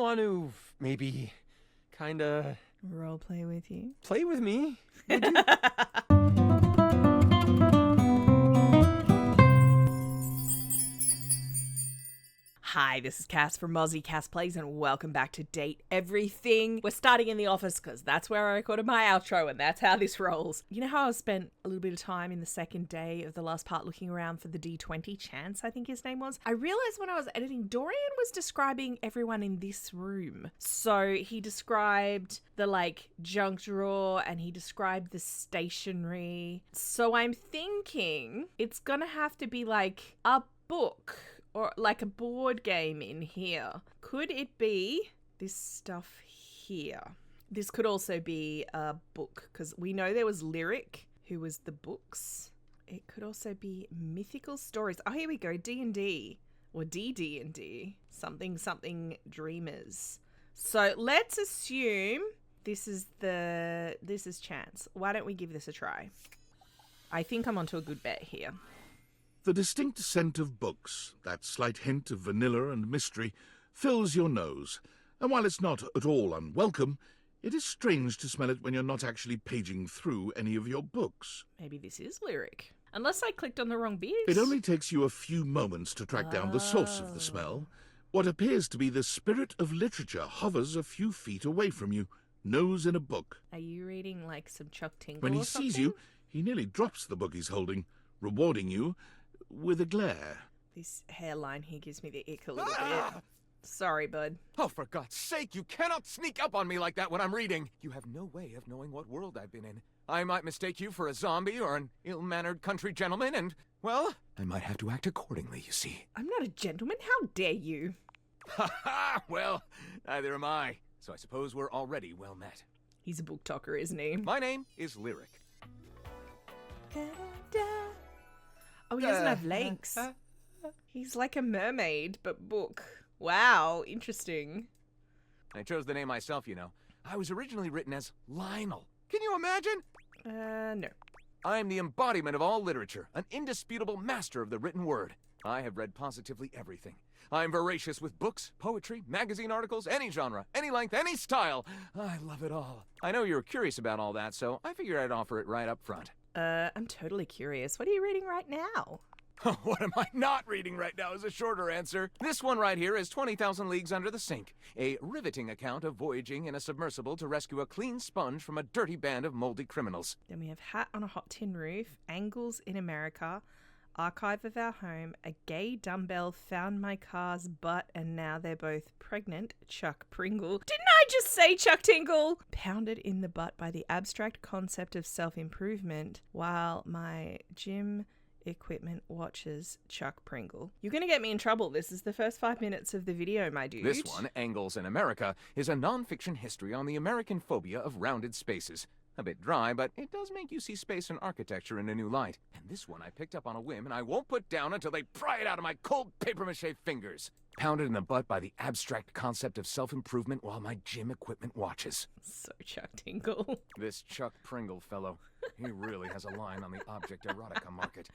want to maybe kinda Role play with you. play with me? Hi, this is Cass from Mozzie Cass Plays, and welcome back to Date Everything. We're starting in the office because that's where I recorded my outro, and that's how this rolls. You know how I spent a little bit of time in the second day of the last part looking around for the D20 Chance, I think his name was? I realized when I was editing, Dorian was describing everyone in this room. So he described the junk drawer, and he described the stationery. So I'm thinking it's gonna have to be like a book or like a board game in here. Could it be this stuff here? This could also be a book, because we know there was Lyric, who was the books. It could also be mythical stories. Oh, here we go. D&D or D&D. Something Dreamers. So let's assume this is Chance. Why don't we give this a try? I think I'm onto a good bet here. The distinct scent of books, that slight hint of vanilla and mystery, fills your nose, and while it's not at all unwelcome, it is strange to smell it when you're not actually paging through any of your books. Maybe this is Lyric. Unless I clicked on the wrong bit. It only takes you a few moments to track down the source of the smell. What appears to be the spirit of literature hovers a few feet away from you, nose in a book. Are you reading like some Chuck Tingle When he or sees something? you, he nearly drops the book he's holding, rewarding you with a glare. This hairline here gives me the ick a little bit. Sorry, bud. Oh, for God's sake, you cannot sneak up on me like that when I'm reading. You have no way of knowing what world I've been in. I might mistake you for a zombie or an ill-mannered country gentleman, and, well, I might have to act accordingly, you see. I'm not a gentleman. How dare you? Ha ha! Well, neither am I. So I suppose we're already well met. He's a book talker, isn't he? My name is Lyric. Oh, he doesn't have legs. He's like a mermaid, but book. Wow, interesting. I chose the name myself, you know. I was originally written as Lionel. Can you imagine? No. I'm the embodiment of all literature, an indisputable master of the written word. I have read positively everything. I'm voracious with books, poetry, magazine articles, any genre, any length, any style. I love it all. I know you're curious about all that, so I figured I'd offer it right up front. I'm totally curious. What are you reading right now? What am I not reading right now is a shorter answer. This one right here is 20,000 Leagues Under the Sink, a riveting account of voyaging in a submersible to rescue a clean sponge from a dirty band of moldy criminals. Then we have Hat on a Hot Tin Roof, Angles in America, Archive of Our Home, A Gay Dumbbell Found My Car's Butt, and Now They're Both Pregnant, Chuck Pringle. Didn't I just say Chuck Tingle? Pounded in the butt by the abstract concept of self-improvement while my gym equipment watches Chuck Pringle. You're going to get me in trouble. This is the first 5 minutes of the video, my dude. This one, Angles in America, is a non-fiction history on the American phobia of rounded spaces. A bit dry, but it does make you see space and architecture in a new light. And this one I picked up on a whim, and I won't put down until they pry it out of my cold papier-mâché fingers. Pounded in the butt by the abstract concept of self-improvement while my gym equipment watches. So Chuck Tingle. This Chuck Pringle fellow, he really has a line on the object erotica market.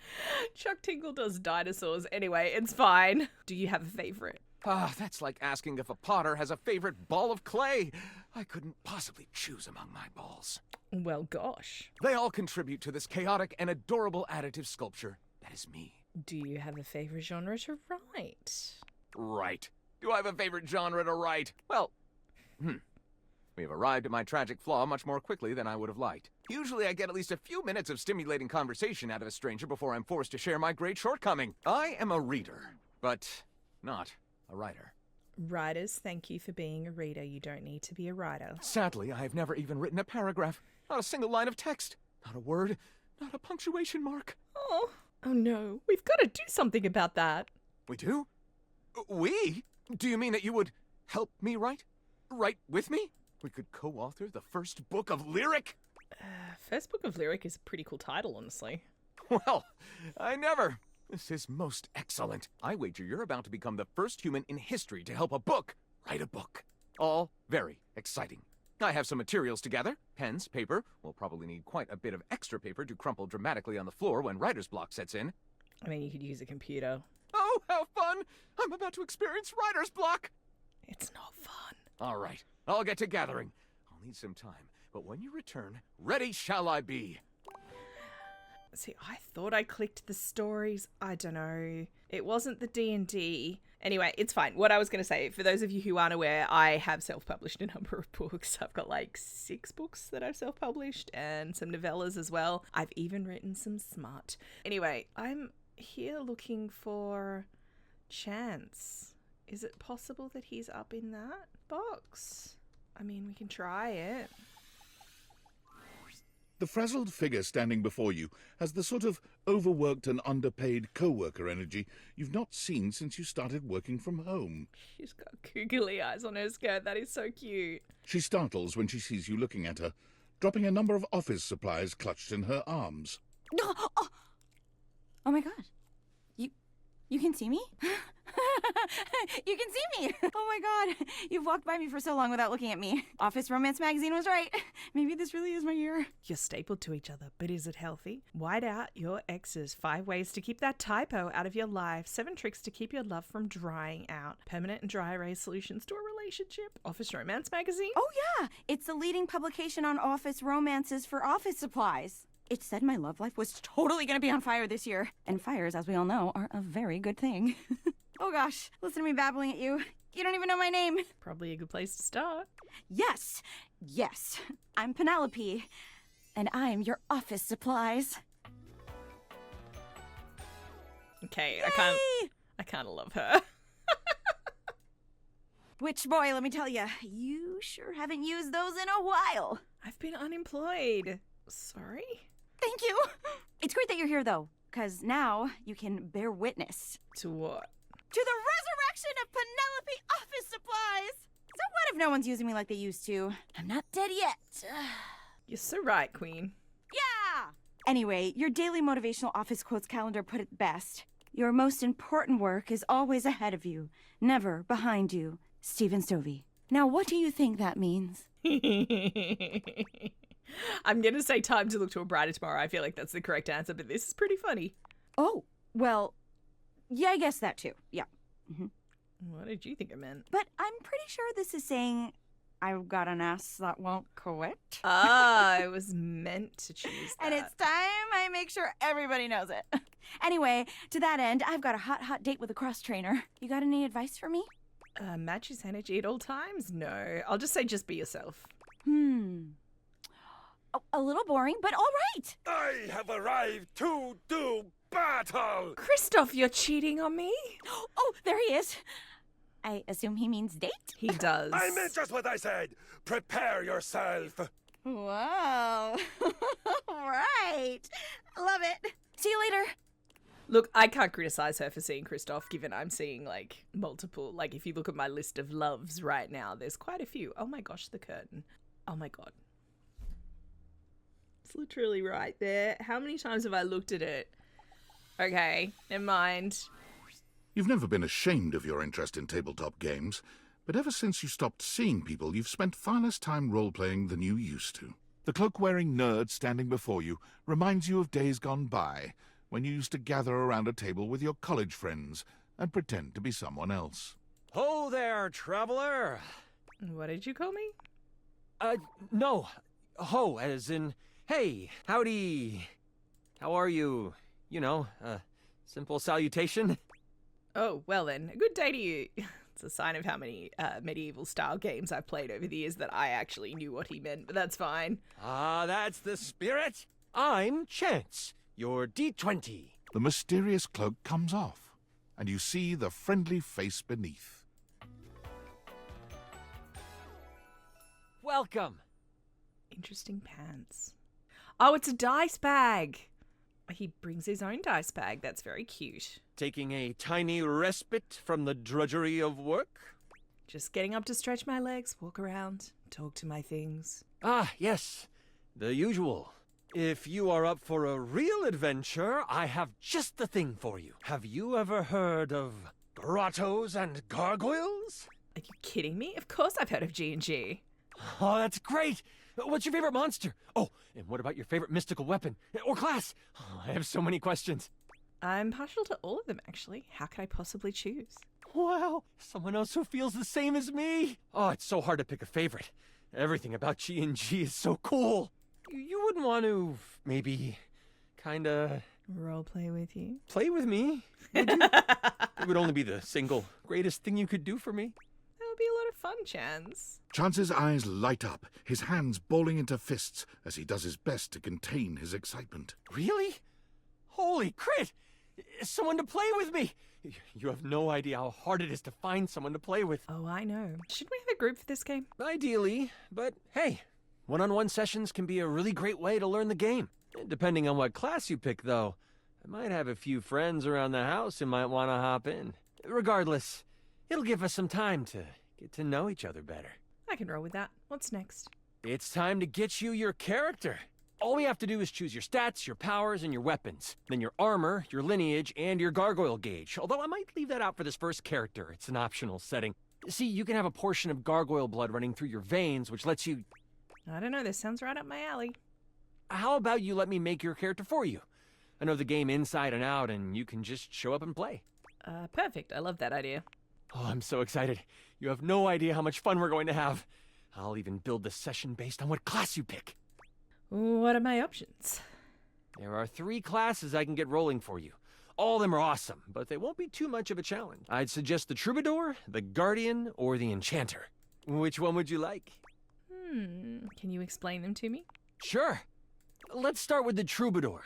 Chuck Tingle does dinosaurs. Anyway, it's fine. Do you have a favorite? That's like asking if a potter has a favorite ball of clay. I couldn't possibly choose among my balls. Well, gosh. They all contribute to this chaotic and adorable additive sculpture. That is me. Do you have a favorite genre to write? Right. Do I have a favorite genre to write? Well, we have arrived at my tragic flaw much more quickly than I would have liked. Usually I get at least a few minutes of stimulating conversation out of a stranger before I'm forced to share my great shortcoming. I am a reader, but not a writer. Writers, thank you for being a reader. You don't need to be a writer. Sadly, I have never even written a paragraph. Not a single line of text. Not a word. Not a punctuation mark. Oh no. We've got to do something about that. We do? We? Do you mean that you would help me write? Write with me? We could co-author the first book of Lyric? First book of Lyric is a pretty cool title, honestly. Well, I never. This is most excellent. I wager you're about to become the first human in history to help a book write a book. All very exciting. I have some materials to gather. Pens, paper. We'll probably need quite a bit of extra paper to crumple dramatically on the floor when writer's block sets in. I mean, you could use a computer. Oh, how fun! I'm about to experience writer's block! It's not fun. All right, I'll get to gathering. I'll need some time, but when you return, ready shall I be. See, I thought I clicked the stories. I don't know. It wasn't the D&D. Anyway, it's fine. What I was going to say, for those of you who aren't aware, I have self-published a number of books. I've got like 6 books that I've self-published and some novellas as well. I've even written some smut. Anyway, I'm here looking for Chance. Is it possible that he's up in that box? I mean, we can try it. The frazzled figure standing before you has the sort of overworked and underpaid co-worker energy you've not seen since you started working from home. She's got googly eyes on her skirt. That is so cute. She startles when she sees you looking at her, dropping a number of office supplies clutched in her arms. Oh my god. You can see me? You can see me! Oh my god. You've walked by me for so long without looking at me. Office Romance magazine was right. Maybe this really is my year. You're stapled to each other, but is it healthy? White out your exes. 5 ways to keep that typo out of your life. 7 tricks to keep your love from drying out. Permanent and dry erase solutions to a relationship. Office Romance magazine? Oh yeah! It's the leading publication on office romances for office supplies. It said my love life was totally gonna be on fire this year. And fires, as we all know, are a very good thing. Oh gosh, listen to me babbling at you. You don't even know my name. Probably a good place to start. Yes, I'm Penelope, and I'm your office supplies. Okay, Yay! I kind of love her. Which boy, let me tell you, you sure haven't used those in a while. I've been unemployed. Sorry? Thank you. It's great that you're here though, because now you can bear witness To what? to the resurrection of Penelope office supplies. So what if no one's using me like they used to? I'm not dead yet. You're so right, Queen. Yeah! Anyway, your daily motivational office quotes calendar put it best. Your most important work is always ahead of you, never behind you. Stephen Stovey. Now what do you think that means? I'm going to say time to look to a brighter tomorrow. I feel like that's the correct answer, but this is pretty funny. Oh, well, yeah, I guess that too. Yeah. What did you think it meant? But I'm pretty sure this is saying I've got an ass that won't quit. I was meant to choose that. And it's time I make sure everybody knows it. Anyway, to that end, I've got a hot date with a cross trainer. You got any advice for me? Match his energy at all times? No. I'll just say just be yourself. A little boring, but all right. I have arrived to do battle! Christoph, you're cheating on me? Oh, there he is. I assume he means date? He does. I meant just what I said. Prepare yourself. Wow. All right. Love it. See you later. Look, I can't criticize her for seeing Christoph, given I'm seeing, like, multiple. Like, if you look at my list of loves right now, there's quite a few. Oh my gosh, the curtain. Oh my god. It's literally right there. How many times have I looked at it? Okay, never mind. You've never been ashamed of your interest in tabletop games, but ever since you stopped seeing people, you've spent far less time role-playing than you used to. The cloak-wearing nerd standing before you reminds you of days gone by, when you used to gather around a table with your college friends and pretend to be someone else. Ho there, traveler! What did you call me? No. Ho, as in, hey, howdy. How are you? You know, simple salutation. Oh, well then, a good day to you. It's a sign of how many medieval-style games I've played over the years that I actually knew what he meant, but that's fine. Ah, that's the spirit. I'm Chance, your D20. The mysterious cloak comes off, and you see the friendly face beneath. Welcome. Interesting pants. Oh, it's a dice bag. He brings his own dice bag. That's very cute. Taking a tiny respite from the drudgery of work? Just getting up to stretch my legs, walk around, talk to my things. Ah, yes. The usual. If you are up for a real adventure, I have just the thing for you. Have you ever heard of grottos and gargoyles? Are you kidding me? Of course I've heard of G&G. Oh, that's great. What's your favorite monster? Oh, and what about your favorite mystical weapon? Or class? Oh, I have so many questions. I'm partial to all of them, actually. How could I possibly choose? Wow, someone else who feels the same as me. Oh, it's so hard to pick a favorite. Everything about G&G is so cool. You wouldn't want to, maybe, kinda... Roleplay with you? play with me, would you? It would only be the single greatest thing you could do for me. That would be a lot of fun, Chance. Chance's eyes light up, his hands balling into fists as he does his best to contain his excitement. Really? Holy crit! Someone to play with me! You have no idea how hard it is to find someone to play with. Oh, I know. Should we have a group for this game? Ideally, but hey, one-on-one sessions can be a really great way to learn the game. Depending on what class you pick, though, I might have a few friends around the house who might want to hop in. Regardless, it'll give us some time to get to know each other better. I can roll with that. What's next? It's time to get you your character. All we have to do is choose your stats, your powers, and your weapons. Then your armor, your lineage, and your gargoyle gauge. Although I might leave that out for this first character. It's an optional setting. See, you can have a portion of gargoyle blood running through your veins, which lets you... I don't know. This sounds right up my alley. How about you let me make your character for you? I know the game inside and out, and you can just show up and play. Perfect. I love that idea. Oh, I'm so excited. You have no idea how much fun we're going to have. I'll even build the session based on what class you pick. What are my options? There are 3 classes I can get rolling for you. All of them are awesome, but they won't be too much of a challenge. I'd suggest the Troubadour, the Guardian, or the Enchanter. Which one would you like? Can you explain them to me? Sure. Let's start with the Troubadour.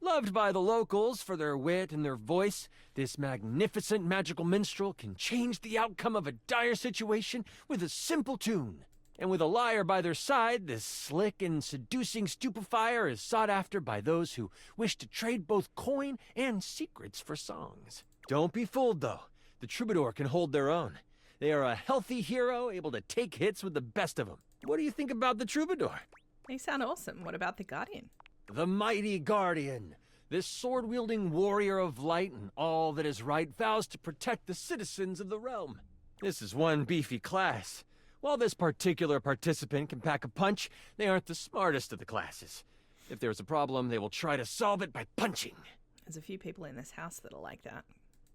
Loved by the locals for their wit and their voice, this magnificent magical minstrel can change the outcome of a dire situation with a simple tune. And with a liar by their side, this slick and seducing stupefier is sought after by those who wish to trade both coin and secrets for songs. Don't be fooled, though. The Troubadour can hold their own. They are a healthy hero, able to take hits with the best of them. What do you think about the Troubadour? They sound awesome. What about the Guardian? The mighty Guardian. This sword-wielding warrior of light and all that is right vows to protect the citizens of the realm. This is one beefy class. While this particular participant can pack a punch, they aren't the smartest of the classes. If there's a problem, they will try to solve it by punching. There's a few people in this house that are like that.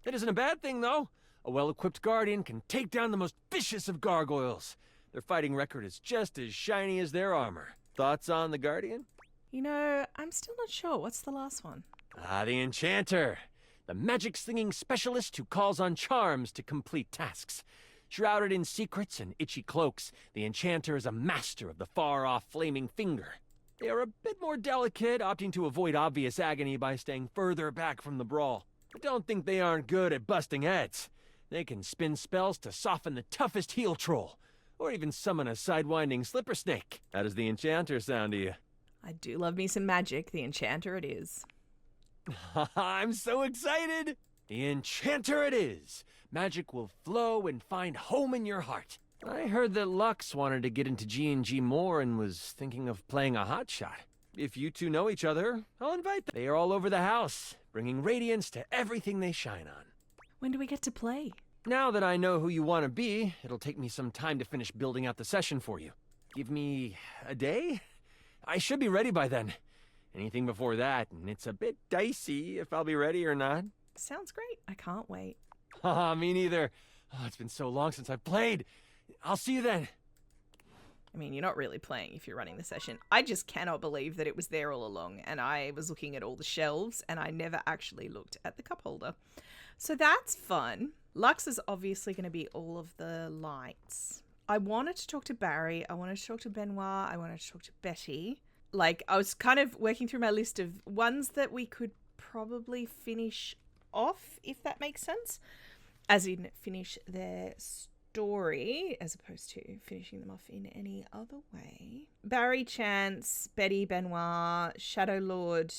It isn't a bad thing, though. A well-equipped Guardian can take down the most vicious of gargoyles. Their fighting record is just as shiny as their armor. Thoughts on the Guardian? You know, I'm still not sure. What's the last one? The Enchanter. The magic-slinging specialist who calls on charms to complete tasks. Shrouded in secrets and itchy cloaks, the Enchanter is a master of the far-off flaming finger. They are a bit more delicate, opting to avoid obvious agony by staying further back from the brawl. But don't think they aren't good at busting heads. They can spin spells to soften the toughest heel troll, or even summon a sidewinding slipper snake. How does the Enchanter sound to you? I do love me some magic. The Enchanter it is. I'm so excited! The Enchanter it is! Magic will flow and find home in your heart. I heard that Lux wanted to get into G&G more and was thinking of playing a hotshot. If you two know each other, I'll invite them. They are all over the house, bringing radiance to everything they shine on. When do we get to play? Now that I know who you want to be, it'll take me some time to finish building out the session for you. Give me a day? I should be ready by then. Anything before that, and it's a bit dicey if I'll be ready or not. Sounds great. I can't wait. Haha, me neither. Oh, it's been so long since I've played. I'll see you then. I mean, you're not really playing if you're running the session. I just cannot believe that it was there all along, and I was looking at all the shelves, and I never actually looked at the cup holder. So that's fun. Lux is obviously going to be all of the lights. I wanted to talk to Barry. I wanted to talk to Benoit. I wanted to talk to Betty. Like, I was kind of working through my list of ones that we could probably finish off, if that makes sense. As in, finish their story, as opposed to finishing them off in any other way. Barry, Chance, Betty, Benoit, Shadow Lord,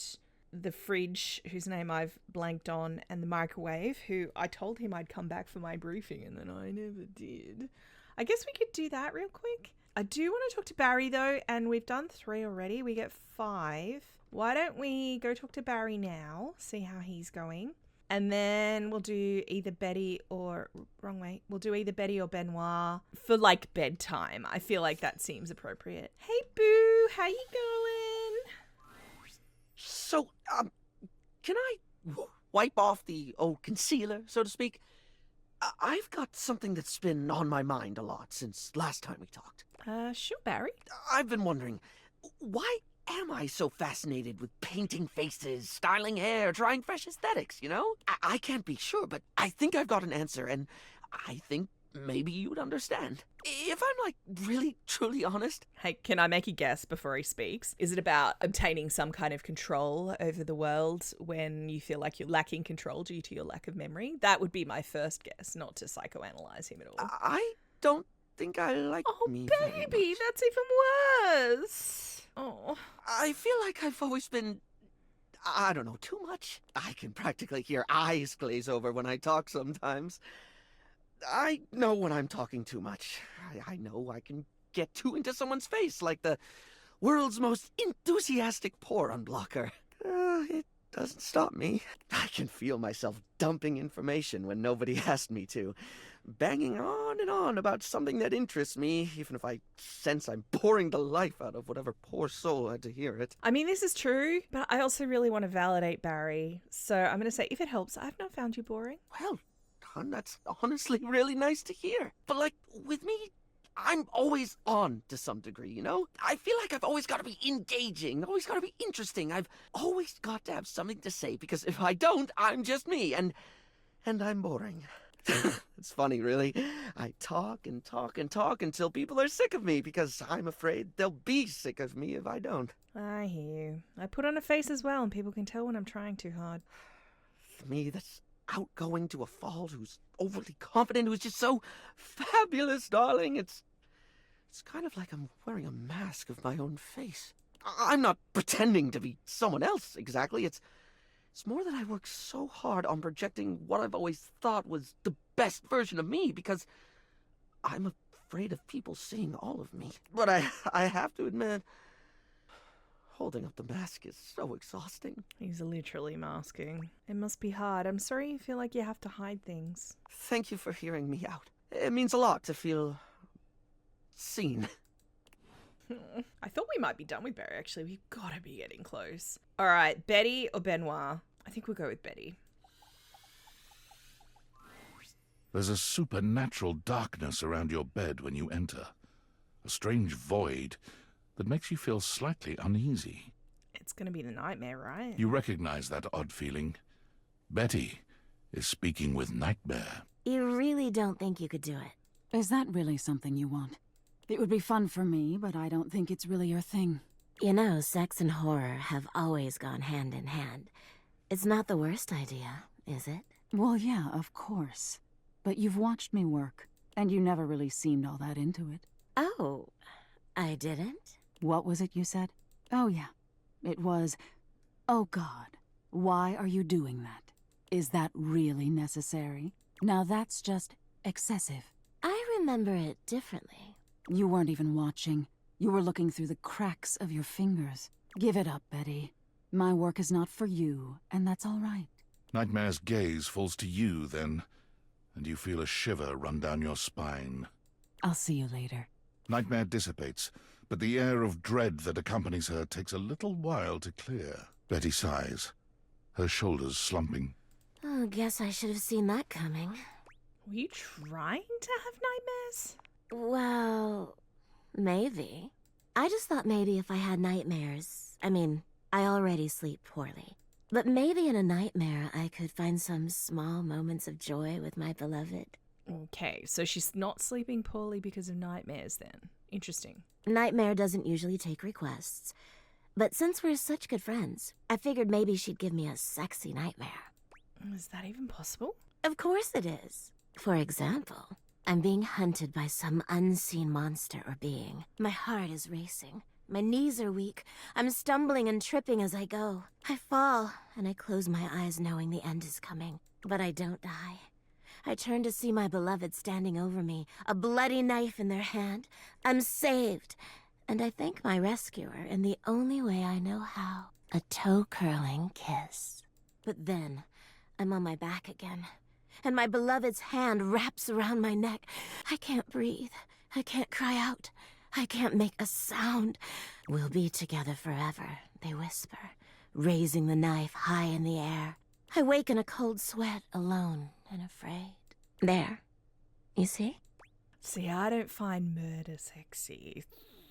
the fridge, whose name I've blanked on, and the microwave, who I told him I'd come back for my briefing, and then I never did. I guess we could do that real quick. I do want to talk to Barry, though, and we've done 3 already. We get 5. Why don't we go talk to Barry now, see how he's going, and then we'll do either Betty or... Wrong way. We'll do either Betty or Benoit for, like, bedtime. I feel like that seems appropriate. Hey, Boo! How you going? So, can I wipe off the old concealer, so to speak? I've got something that's been on my mind a lot since last time we talked. Sure, Barry. I've been wondering, why am I so fascinated with painting faces, styling hair, trying fresh aesthetics, you know? I can't be sure, but I think I've got an answer, and I think maybe you'd understand. If I'm, like, really, truly honest. Hey, can I make a guess before he speaks? Is it about obtaining some kind of control over the world when you feel like you're lacking control due to your lack of memory? That would be my first guess, not to psychoanalyze him at all. I don't think I like me very baby, much. that's even worse. Oh. I feel like I've always been, I don't know, too much. I can practically hear eyes glaze over when I talk sometimes. I know when I'm talking too much. I know I can get too into someone's face like the world's most enthusiastic pour unblocker. It doesn't stop me. I can feel myself dumping information when nobody asked me to, banging on and on about something that interests me, even if I sense I'm pouring the life out of whatever poor soul had to hear it. I mean, this is true, but I also really want to validate Barry. So I'm going to say, if it helps, I've not found you boring. Well, hon, that's honestly really nice to hear. But like, with me, I'm always on to some degree, you know? I feel like I've always got to be engaging, always got to be interesting. I've always got to have something to say, because if I don't, I'm just me, and I'm boring. It's funny, really. I talk and talk and talk until people are sick of me, because I'm afraid they'll be sick of me if I don't. I hear you. I put on a face as well, and people can tell when I'm trying too hard. For me, that's outgoing to a fault, who's overly confident, who's just so fabulous, darling. It's kind of like I'm wearing a mask of my own face. I'm not pretending to be someone else, exactly. It's more that I work so hard on projecting what I've always thought was the best version of me, because I'm afraid of people seeing all of me. But I have to admit, holding up the mask is so exhausting. He's literally masking. It must be hard. I'm sorry you feel like you have to hide things. Thank you for hearing me out. It means a lot to feel seen. I thought we might be done with Barry, actually. We've got to be getting close. All right, Betty or Benoit? I think we'll go with Betty. There's a supernatural darkness around your bed when you enter. A strange void that makes you feel slightly uneasy. It's going to be the nightmare, right? You recognize that odd feeling. Betty is speaking with Nightmare. You really don't think you could do it? Is that really something you want? It would be fun for me, but I don't think it's really your thing. You know, sex and horror have always gone hand in hand. It's not the worst idea, is it? Well, yeah, of course. But you've watched me work, and you never really seemed all that into it. Oh, I didn't? What was it you said? Oh, yeah. It was, oh God, why are you doing that? Is that really necessary? Now that's just excessive. I remember it differently. You weren't even watching. You were looking through the cracks of your fingers. Give it up, Betty. My work is not for you, and that's all right. Nightmare's gaze falls to you then, and you feel a shiver run down your spine. I'll see you later. Nightmare dissipates, but the air of dread that accompanies her takes a little while to clear. Betty sighs, her shoulders slumping. Oh, guess I should have seen that coming. Were you trying to have nightmares? Well, maybe. I just thought maybe if I had nightmares, I already sleep poorly. But maybe in a nightmare I could find some small moments of joy with my beloved. Okay, so she's not sleeping poorly because of nightmares then. Interesting. Nightmare doesn't usually take requests. But since we're such good friends, I figured maybe she'd give me a sexy nightmare. Is that even possible? Of course it is. For example, I'm being hunted by some unseen monster or being. My heart is racing. My knees are weak. I'm stumbling and tripping as I go. I fall, and I close my eyes knowing the end is coming. But I don't die. I turn to see my beloved standing over me, a bloody knife in their hand. I'm saved. And I thank my rescuer in the only way I know how. A toe-curling kiss. But then, I'm on my back again. And my beloved's hand wraps around my neck. I can't breathe. I can't cry out. I can't make a sound. We'll be together forever, they whisper, raising the knife high in the air. I wake in a cold sweat, alone and afraid. There. You see? See, I don't find murder sexy,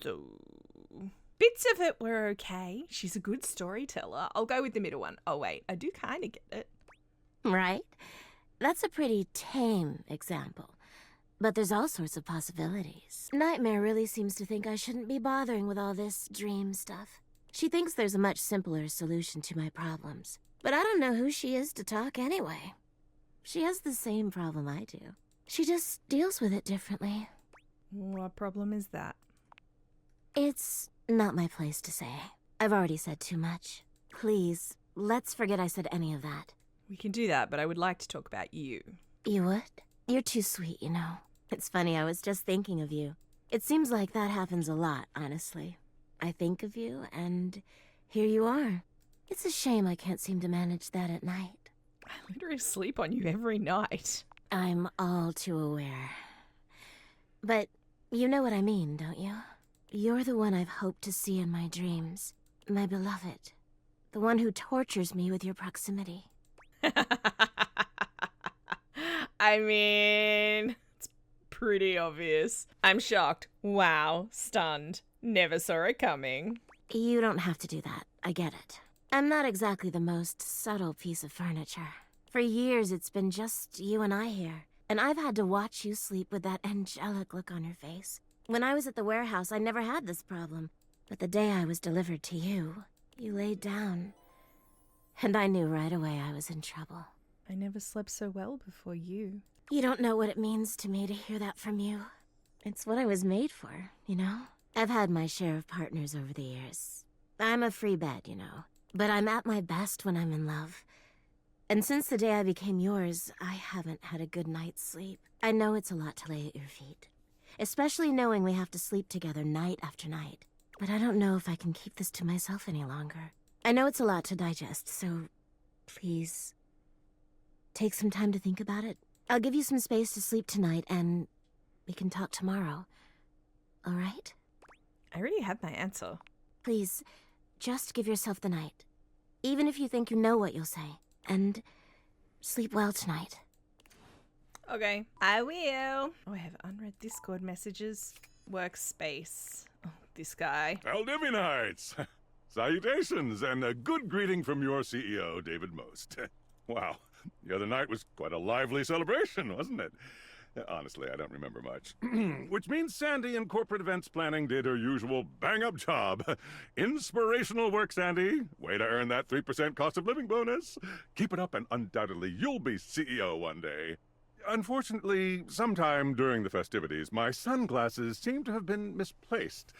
so... Bits of it were okay. She's a good storyteller. I'll go with the middle one. Oh, wait, I do kind of get it. Right? That's a pretty tame example. But there's all sorts of possibilities. Nightmare really seems to think I shouldn't be bothering with all this dream stuff. She thinks there's a much simpler solution to my problems. But I don't know who she is to talk anyway. She has the same problem I do. She just deals with it differently. What problem is that? It's not my place to say. I've already said too much. Please, let's forget I said any of that. We can do that, but I would like to talk about you. You would? You're too sweet, you know. It's funny, I was just thinking of you. It seems like that happens a lot, honestly. I think of you, and here you are. It's a shame I can't seem to manage that at night. I literally sleep on you every night. I'm all too aware. But you know what I mean, don't you? You're the one I've hoped to see in my dreams. My beloved. The one who tortures me with your proximity. I mean, it's pretty obvious. I'm shocked. Wow. Stunned. Never saw it coming. You don't have to do that. I get it. I'm not exactly the most subtle piece of furniture. For years, it's been just you and I here. And I've had to watch you sleep with that angelic look on your face. When I was at the warehouse, I never had this problem. But the day I was delivered to you, you laid down. And I knew right away I was in trouble. I never slept so well before you. You don't know what it means to me to hear that from you. It's what I was made for, you know? I've had my share of partners over the years. I'm a free bed, you know. But I'm at my best when I'm in love. And since the day I became yours, I haven't had a good night's sleep. I know it's a lot to lay at your feet. Especially knowing we have to sleep together night after night. But I don't know if I can keep this to myself any longer. I know it's a lot to digest, so please, take some time to think about it. I'll give you some space to sleep tonight, and we can talk tomorrow. All right? I already have my answer. Please, just give yourself the night. Even if you think you know what you'll say. And sleep well tonight. Okay, I will. Oh, I have unread Discord messages. Workspace. Oh, this guy. Valdivianites! Salutations, and a good greeting from your CEO, David Most. Wow, the other night was quite a lively celebration, wasn't it? Honestly, I don't remember much. Which means Sandy in corporate events planning did her usual bang-up job. Inspirational work, Sandy. Way to earn that 3% cost of living bonus. Keep it up and undoubtedly you'll be CEO one day. Unfortunately, sometime during the festivities, my sunglasses seem to have been misplaced.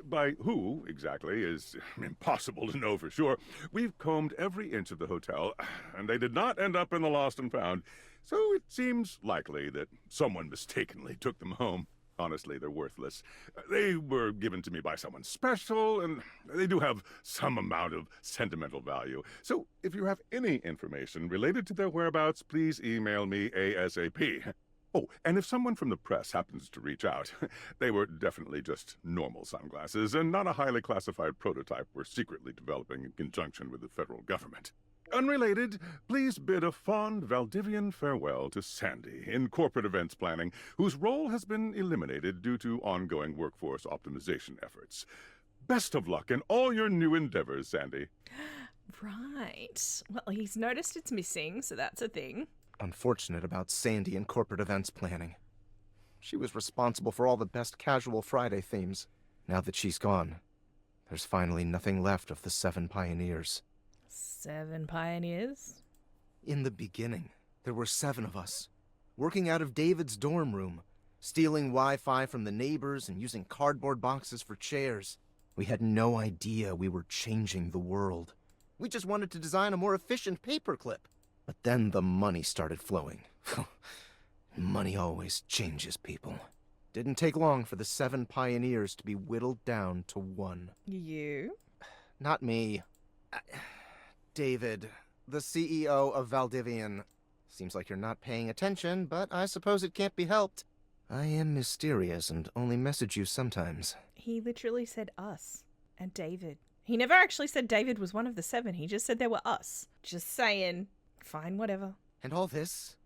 By who, exactly, is impossible to know for sure. We've combed every inch of the hotel, and they did not end up in the lost and found. So it seems likely that someone mistakenly took them home. Honestly, they're worthless. They were given to me by someone special, and they do have some amount of sentimental value. So if you have any information related to their whereabouts, please email me ASAP. Oh, and if someone from the press happens to reach out, they were definitely just normal sunglasses and not a highly classified prototype we're secretly developing in conjunction with the federal government. Unrelated, please bid a fond Valdivian farewell to Sandy in corporate events planning, whose role has been eliminated due to ongoing workforce optimization efforts. Best of luck in all your new endeavors, Sandy. Right. Well, he's noticed it's missing, so that's a thing. Unfortunate about Sandy and corporate events planning. She was responsible for all the best casual Friday themes. Now that she's gone, there's finally nothing left of the 7 pioneers. 7 pioneers? In the beginning, there were 7 of us, working out of David's dorm room, stealing Wi-Fi from the neighbors and using cardboard boxes for chairs. We had no idea we were changing the world. We just wanted to design a more efficient paperclip. But then the money started flowing. Money always changes people. Didn't take long for the 7 pioneers to be whittled down to 1. You? Not me. David, the CEO of Valdivian. Seems like you're not paying attention, but I suppose it can't be helped. I am mysterious and only message you sometimes. He literally said us and David. He never actually said David was one of the 7. He just said there were us. Just saying. Fine, whatever. And all this?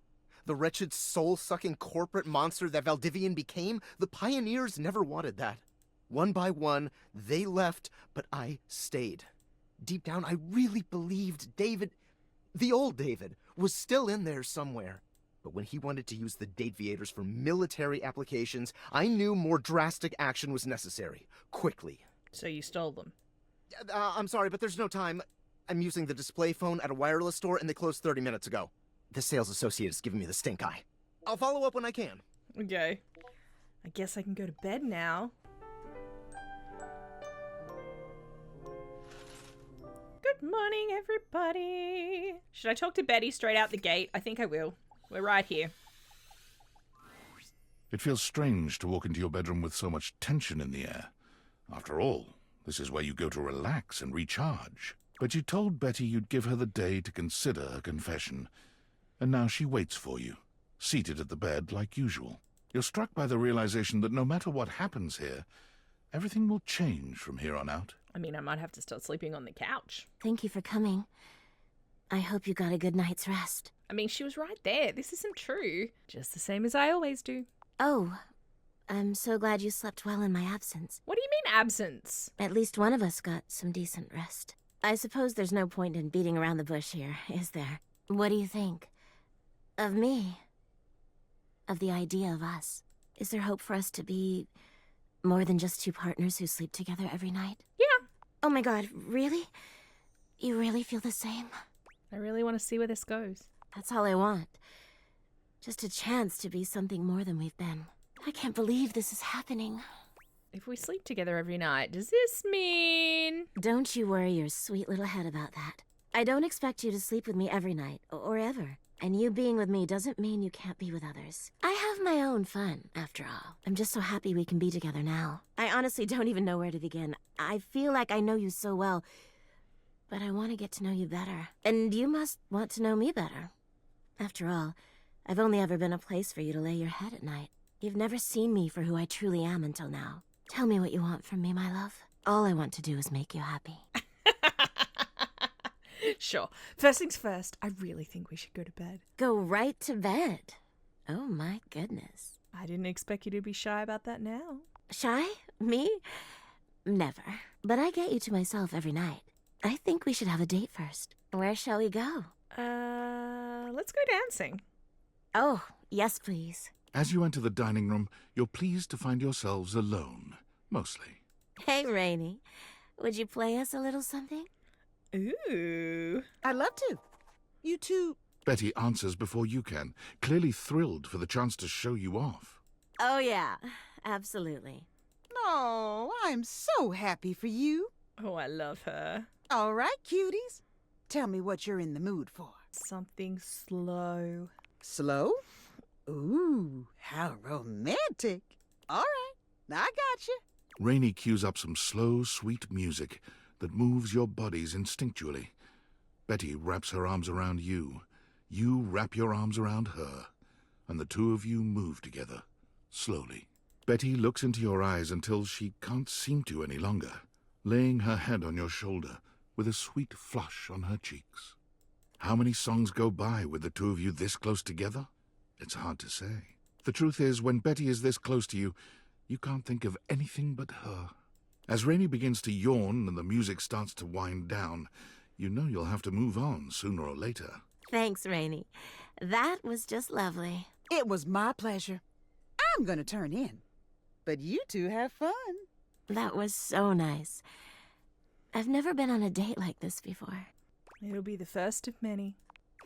The wretched soul-sucking corporate monster that Valdivian became, the pioneers never wanted that. One by one, they left, but I stayed. Deep down, I really believed David, the old David, was still in there somewhere. But when he wanted to use the Dateviators for military applications, I knew more drastic action was necessary. Quickly. So you stole them? I'm sorry, but there's no time. I'm using the display phone at a wireless store, and they closed 30 minutes ago. The sales associate is giving me the stink eye. I'll follow up when I can. Okay. I guess I can go to bed now. Good morning, everybody. Should I talk to Betty straight out the gate? I think I will. We're right here. It feels strange to walk into your bedroom with so much tension in the air. After all, this is where you go to relax and recharge. But you told Betty you'd give her the day to consider her confession. And now she waits for you, seated at the bed like usual. You're struck by the realization that no matter what happens here, everything will change from here on out. I mean, I might have to start sleeping on the couch. Thank you for coming. I hope you got a good night's rest. I mean, she was right there. This isn't true. Just the same as I always do. Oh, I'm so glad you slept well in my absence. What do you mean, absence? At least one of us got some decent rest. I suppose there's no point in beating around the bush here, is there? What do you think? Of me? Of the idea of us? Is there hope for us to be more than just two partners who sleep together every night? Yeah. Oh my god, really? You really feel the same? I really want to see where this goes. That's all I want. Just a chance to be something more than we've been. I can't believe this is happening. If we sleep together every night, does this mean... Don't you worry your sweet little head about that. I don't expect you to sleep with me every night, or ever. And you being with me doesn't mean you can't be with others. I have my own fun, after all. I'm just so happy we can be together now. I honestly don't even know where to begin. I feel like I know you so well, but I want to get to know you better. And you must want to know me better. After all, I've only ever been a place for you to lay your head at night. You've never seen me for who I truly am until now. Tell me what you want from me, my love. All I want to do is make you happy. Sure. First things first, I really think we should go to bed. Go right to bed. Oh my goodness. I didn't expect you to be shy about that now. Shy? Me? Never. But I get you to myself every night. I think we should have a date first. Where shall we go? Let's go dancing. Oh, yes, please. As you enter the dining room, you're pleased to find yourselves alone, mostly. Hey, Rainey. Would you play us a little something? Ooh. I'd love to. You two... Betty answers before you can, clearly thrilled for the chance to show you off. Oh, yeah. Absolutely. Oh, I'm so happy for you. Oh, I love her. All right, cuties. Tell me what you're in the mood for. Something slow. Slow? Ooh, how romantic. All right, I got you. Rainey cues up some slow, sweet music that moves your bodies instinctually. Betty wraps her arms around you. You wrap your arms around her. And the two of you move together, slowly. Betty looks into your eyes until she can't seem to any longer, laying her head on your shoulder with a sweet flush on her cheeks. How many songs go by with the two of you this close together? It's hard to say. The truth is, when Betty is this close to you, you can't think of anything but her. As Rainey begins to yawn and the music starts to wind down, you know you'll have to move on sooner or later. Thanks, Rainey. That was just lovely. It was my pleasure. I'm gonna turn in. But you two have fun. That was so nice. I've never been on a date like this before. It'll be the first of many.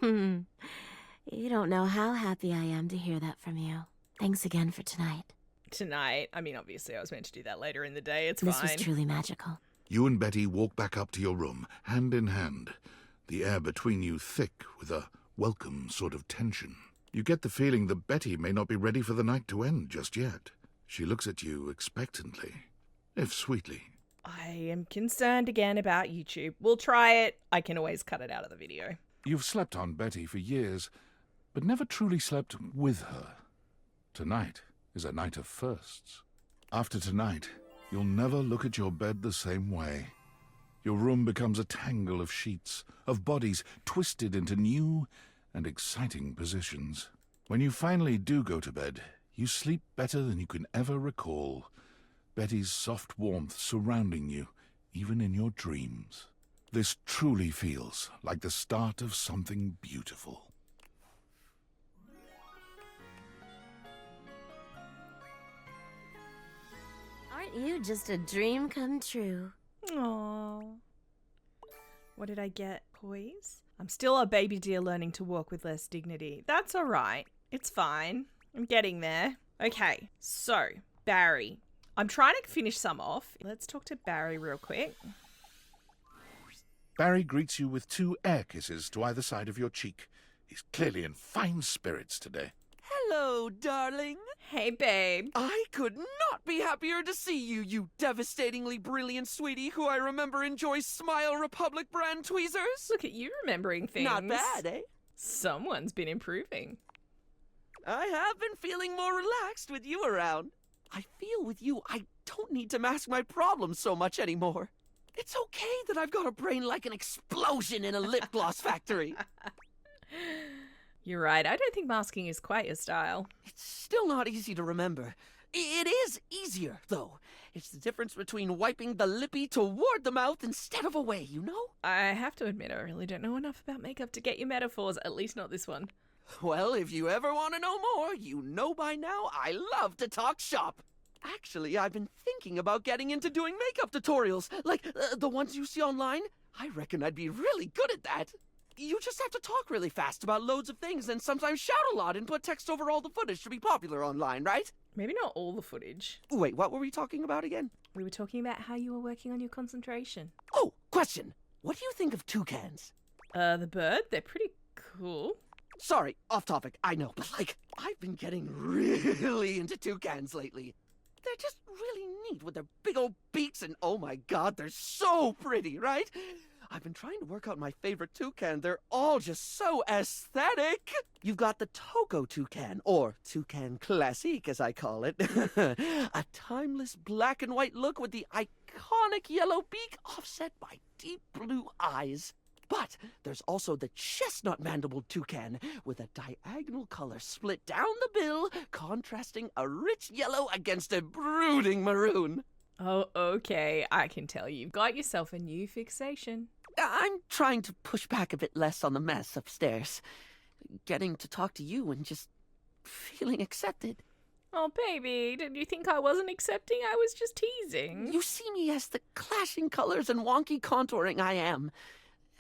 You don't know how happy I am to hear that from you. Thanks again for tonight. Tonight? I mean, obviously I was meant to do that later in the day. It's This fine. was truly magical. You and Betty walk back up to your room, hand in hand, the air between you thick with a welcome sort of tension. You get the feeling that Betty may not be ready for the night to end just yet. She looks at you expectantly, if sweetly. I am concerned again about YouTube. We'll try it. I can always cut it out of the video. You've slept on Betty for years, but never truly slept with her. Tonight is a night of firsts. After tonight, you'll never look at your bed the same way. Your room becomes a tangle of sheets, of bodies twisted into new and exciting positions. When you finally do go to bed, you sleep better than you can ever recall. Betty's soft warmth surrounding you, even in your dreams. This truly feels like the start of something beautiful. Aren't you just a dream come true? Aww. What did I get? Poise? I'm still a baby deer learning to walk with less dignity. That's alright. It's fine. I'm getting there. Okay, so, Barry. I'm trying to finish some off. Let's talk to Barry real quick. Barry greets you with 2 air kisses to either side of your cheek. He's clearly in fine spirits today. Hello, darling. Hey, babe. I could not be happier to see you, you devastatingly brilliant sweetie who I remember enjoys Smile Republic brand tweezers. Look at you remembering things. Not bad, eh? Someone's been improving. I have been feeling more relaxed with you around. I feel with you I don't need to mask my problems so much anymore. It's okay that I've got a brain like an explosion in a lip gloss factory. You're right. I don't think masking is quite your style. It's still not easy to remember. It is easier, though. It's the difference between wiping the lippy toward the mouth instead of away, you know? I have to admit, I really don't know enough about makeup to get you metaphors, at least not this one. Well, if you ever want to know more, you know by now I love to talk shop. Actually, I've been thinking about getting into doing makeup tutorials, like the ones you see online. I reckon I'd be really good at that. You just have to talk really fast about loads of things and sometimes shout a lot and put text over all the footage to be popular online, right? Maybe not all the footage. Wait, what were we talking about again? We were talking about how you were working on your concentration. Oh, question. What do you think of toucans? The bird? They're pretty cool. Sorry, off topic, I know, but I've been getting really into toucans lately. They're just really neat with their big old beaks and oh my god, they're so pretty, right? I've been trying to work out my favorite toucan. They're all just so aesthetic. You've got the Togo toucan, or Toucan Classique as I call it. A timeless black and white look with the iconic yellow beak offset by deep blue eyes. But there's also the chestnut mandibled toucan with a diagonal color split down the bill, contrasting a rich yellow against a brooding maroon. Oh, okay. I can tell you've got yourself a new fixation. I'm trying to push back a bit less on the mess upstairs. Getting to talk to you and just feeling accepted. Oh, baby, did you think I wasn't accepting? I was just teasing. You see me as the clashing colors and wonky contouring I am.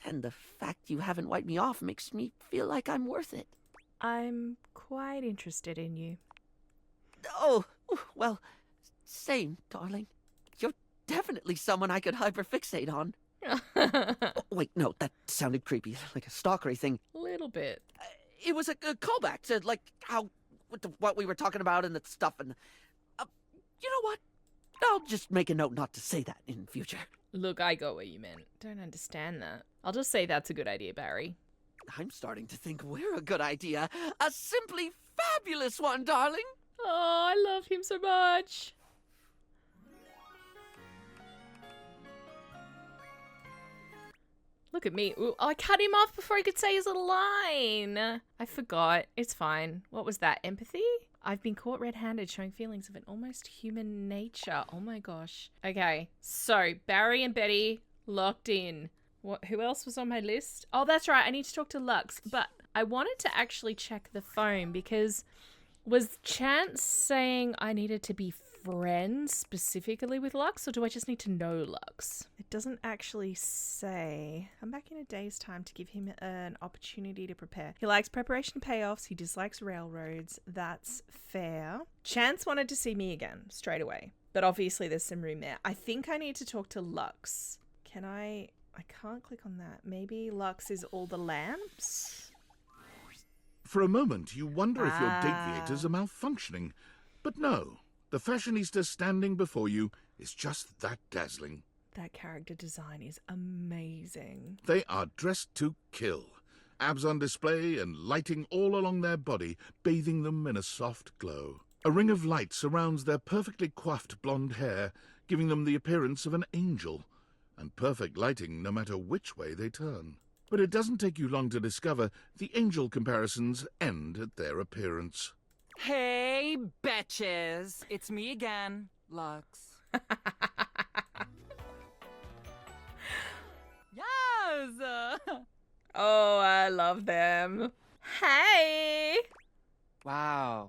And the fact you haven't wiped me off makes me feel like I'm worth it. I'm quite interested in you. Oh, well, same, darling. You're definitely someone I could hyperfixate on. Oh, wait, no, that sounded creepy, like a stalkery thing. Little bit. It was a callback to, what we were talking about and the stuff, and... you know what? I'll just make a note not to say that in future. Look, I got what you meant. Don't understand that. I'll just say that's a good idea, Barry. I'm starting to think we're a good idea. A simply fabulous one, darling. Oh, I love him so much. Look at me. Ooh, I cut him off before he could say his little line. I forgot. It's fine. What was that? Empathy? I've been caught red-handed showing feelings of an almost human nature. Oh my gosh. Okay, so Barry and Betty locked in. Who else was on my list? Oh, that's right. I need to talk to Lux. But I wanted to actually check the phone because was Chance saying I needed to be friends specifically with Lux, or do I just need to know Lux? It doesn't actually say. Come back in a day's time to give him an opportunity to prepare. He likes preparation payoffs. He dislikes railroads. That's fair. Chance wanted to see me again straight away, but obviously there's some room there. I think I need to talk to Lux. Can I can't click on that. Maybe Lux is all the lamps? For a moment, you wonder if your deviators are malfunctioning. But no, the fashionista standing before you is just that dazzling. That character design is amazing. They are dressed to kill. Abs on display and lighting all along their body, bathing them in a soft glow. A ring of light surrounds their perfectly coiffed blonde hair, giving them the appearance of an angel. And perfect lighting no matter which way they turn. But it doesn't take you long to discover the angel comparisons end at their appearance. Hey, betches. It's me again, Lux. Yes! Oh, I love them. Hey! Wow.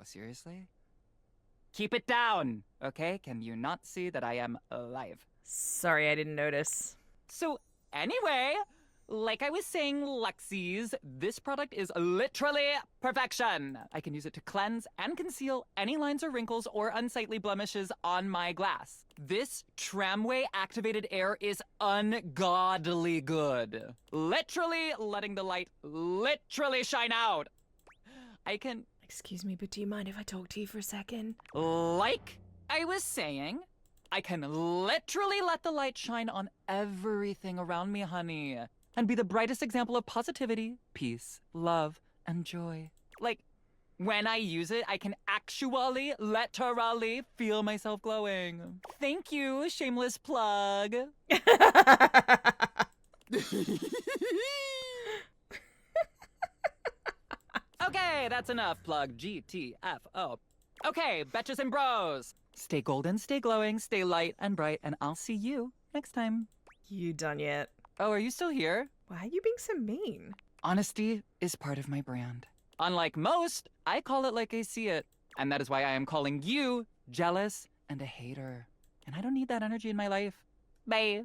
Seriously? Keep it down, okay? Can you not see that I am alive? Sorry, I didn't notice. So, anyway, like I was saying, Luxies, this product is literally perfection. I can use it to cleanse and conceal any lines or wrinkles or unsightly blemishes on my glass. This tramway-activated air is ungodly good. Literally letting the light literally shine out. I can... Excuse me, but do you mind if I talk to you for a second? Like I was saying, I can literally let the light shine on everything around me, honey, and be the brightest example of positivity, peace, love, and joy. Like, when I use it, I can actually, literally feel myself glowing. Thank you, shameless plug. Okay, that's enough. Plug GTFO. Okay, betches and bros. Stay golden, stay glowing, stay light and bright, and I'll see you next time. You done yet? Oh, are you still here? Why are you being so mean? Honesty is part of my brand. Unlike most, I call it like I see it. And that is why I am calling you jealous and a hater. And I don't need that energy in my life. Bye.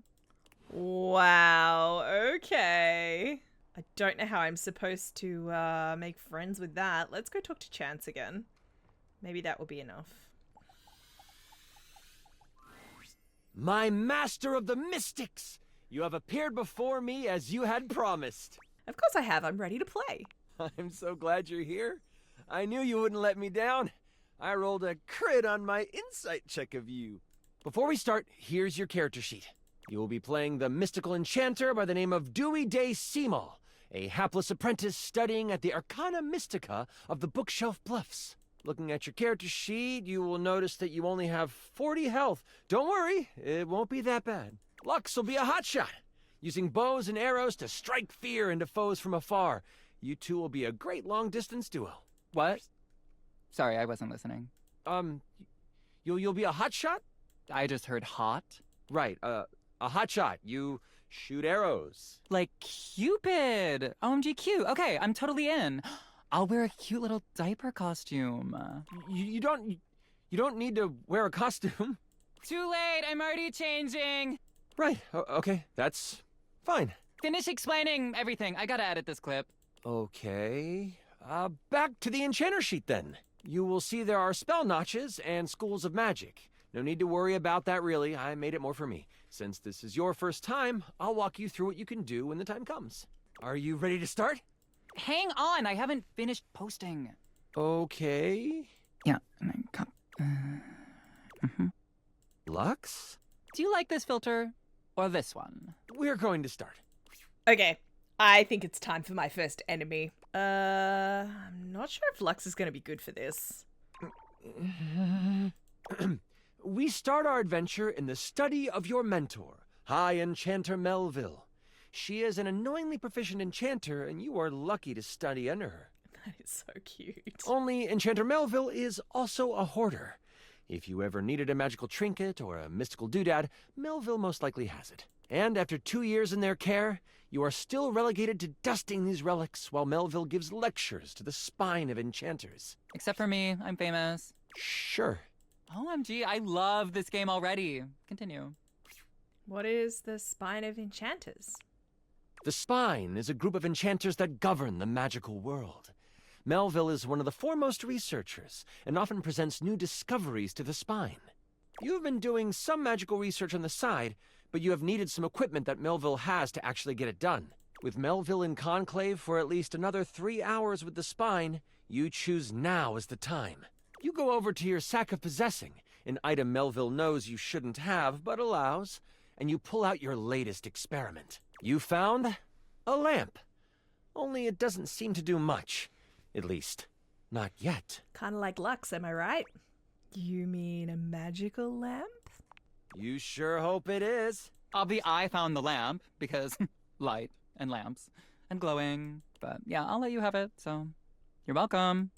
Wow, okay. I don't know how I'm supposed to make friends with that. Let's go talk to Chance again. Maybe that will be enough. My master of the mystics! You have appeared before me as you had promised. Of course I have. I'm ready to play. I'm so glad you're here. I knew you wouldn't let me down. I rolled a crit on my insight check of you. Before we start, here's your character sheet. You will be playing the mystical enchanter by the name of Dewey Day Seamal, a hapless apprentice studying at the Arcana Mystica of the Bookshelf Bluffs. Looking at your character sheet, you will notice that you only have 40 health. Don't worry, it won't be that bad. Lux will be a hotshot, using bows and arrows to strike fear into foes from afar. You two will be a great long-distance duo. What? Sorry, I wasn't listening. You'll be a hotshot? I just heard hot. Right, a hotshot. You shoot arrows. Like Cupid. OMG cute. Okay, I'm totally in. I'll wear a cute little diaper costume. You don't need to wear a costume. Too late, I'm already changing. Right, okay, that's fine. Finish explaining everything. I gotta edit this clip. Okay, back to the enchanter sheet then. You will see there are spell notches and schools of magic. No need to worry about that really, I made it more for me. Since this is your first time, I'll walk you through what you can do when the time comes. Are you ready to start? Hang on, I haven't finished posting. Okay. Yeah, and then cut. Lux? Do you like this filter or this one? We're going to start. Okay, I think it's time for my first enemy. I'm not sure if Lux is going to be good for this. We start our adventure in the study of your mentor, High Enchanter Melville. She is an annoyingly proficient enchanter, and you are lucky to study under her. That is so cute. Only Enchanter Melville is also a hoarder. If you ever needed a magical trinket or a mystical doodad, Melville most likely has it. And after 2 years in their care, you are still relegated to dusting these relics while Melville gives lectures to the spine of enchanters. Except for me, I'm famous. Sure. OMG, I love this game already. Continue. What is the Spine of Enchanters? The Spine is a group of enchanters that govern the magical world. Melville is one of the foremost researchers and often presents new discoveries to the Spine. You have been doing some magical research on the side, but you have needed some equipment that Melville has to actually get it done. With Melville in conclave for at least another 3 hours with the Spine, you choose now as the time. You go over to your sack of possessing, an item Melville knows you shouldn't have but allows, and you pull out your latest experiment. You found a lamp. Only it doesn't seem to do much. At least, not yet. Kind of like Lux, am I right? You mean a magical lamp? You sure hope it is. I found the lamp because light and lamps and glowing. But yeah, I'll let you have it, so you're welcome.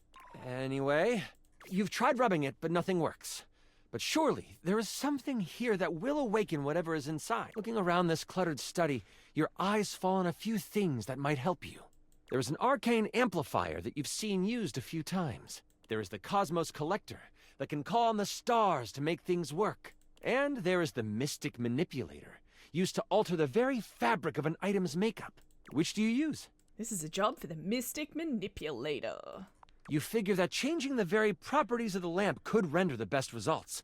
Anyway, you've tried rubbing it, but nothing works. But surely there is something here that will awaken whatever is inside. Looking around this cluttered study, your eyes fall on a few things that might help you. There is an arcane amplifier that you've seen used a few times. There is the Cosmos Collector that can call on the stars to make things work. And there is the Mystic Manipulator, used to alter the very fabric of an item's makeup. Which do you use? This is a job for the Mystic Manipulator. You figure that changing the very properties of the lamp could render the best results.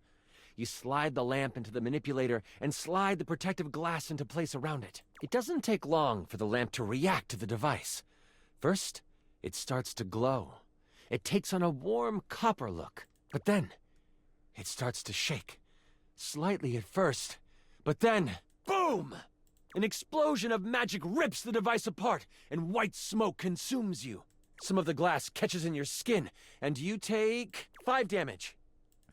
You slide the lamp into the manipulator and slide the protective glass into place around it. It doesn't take long for the lamp to react to the device. First, it starts to glow. It takes on a warm copper look, but then it starts to shake. Slightly at first, but then, boom! An explosion of magic rips the device apart, and white smoke consumes you. Some of the glass catches in your skin, and you take 5 damage.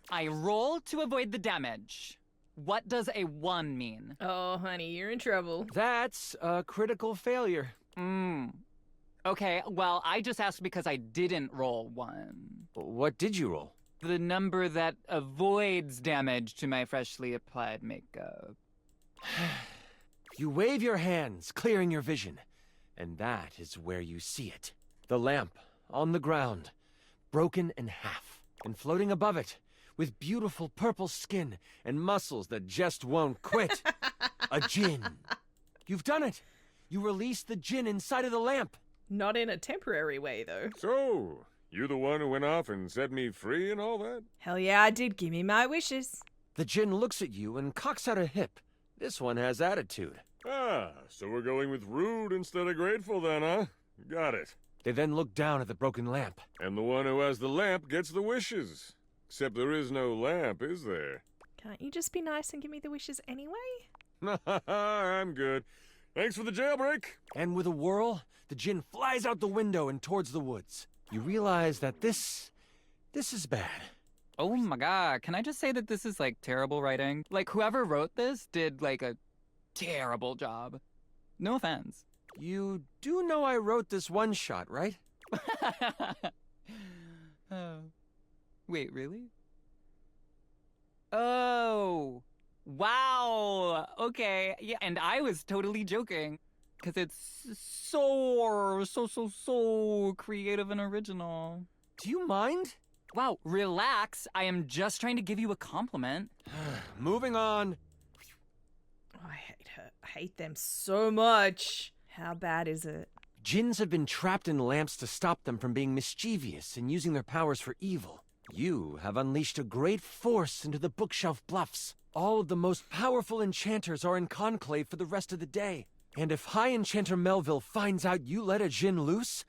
I roll to avoid the damage. What does a 1 mean? Oh, honey, you're in trouble. That's a critical failure. Okay, well, I just asked because I didn't roll 1. What did you roll? The number that avoids damage to my freshly applied makeup. You wave your hands, clearing your vision, and that is where you see it. The lamp, on the ground, broken in half, and floating above it, with beautiful purple skin and muscles that just won't quit. A djinn. You've done it! You released the djinn inside of the lamp. Not in a temporary way, though. So, you the one who went off and set me free and all that? Hell yeah, I did. Give me my wishes. The djinn looks at you and cocks out a hip. This one has attitude. Ah, so we're going with rude instead of grateful then, huh? Got it. They then look down at the broken lamp. And the one who has the lamp gets the wishes. Except there is no lamp, is there? Can't you just be nice and give me the wishes anyway? I'm good. Thanks for the jailbreak. And with a whirl, the djinn flies out the window and towards the woods. You realize that this is bad. Oh my god, can I just say that this is, like, terrible writing? Like, whoever wrote this did, like, a terrible job. No offense. You do know I wrote this one shot, right? Wait, really? Oh, wow. Okay, yeah, and I was totally joking. Because it's so creative and original. Do you mind? Wow, relax. I am just trying to give you a compliment. Moving on. Oh, I hate her. I hate them so much. How bad is it? Djinns have been trapped in lamps to stop them from being mischievous and using their powers for evil. You have unleashed a great force into the bookshelf bluffs. All of the most powerful enchanters are in conclave for the rest of the day. And if High Enchanter Melville finds out you let a djinn loose,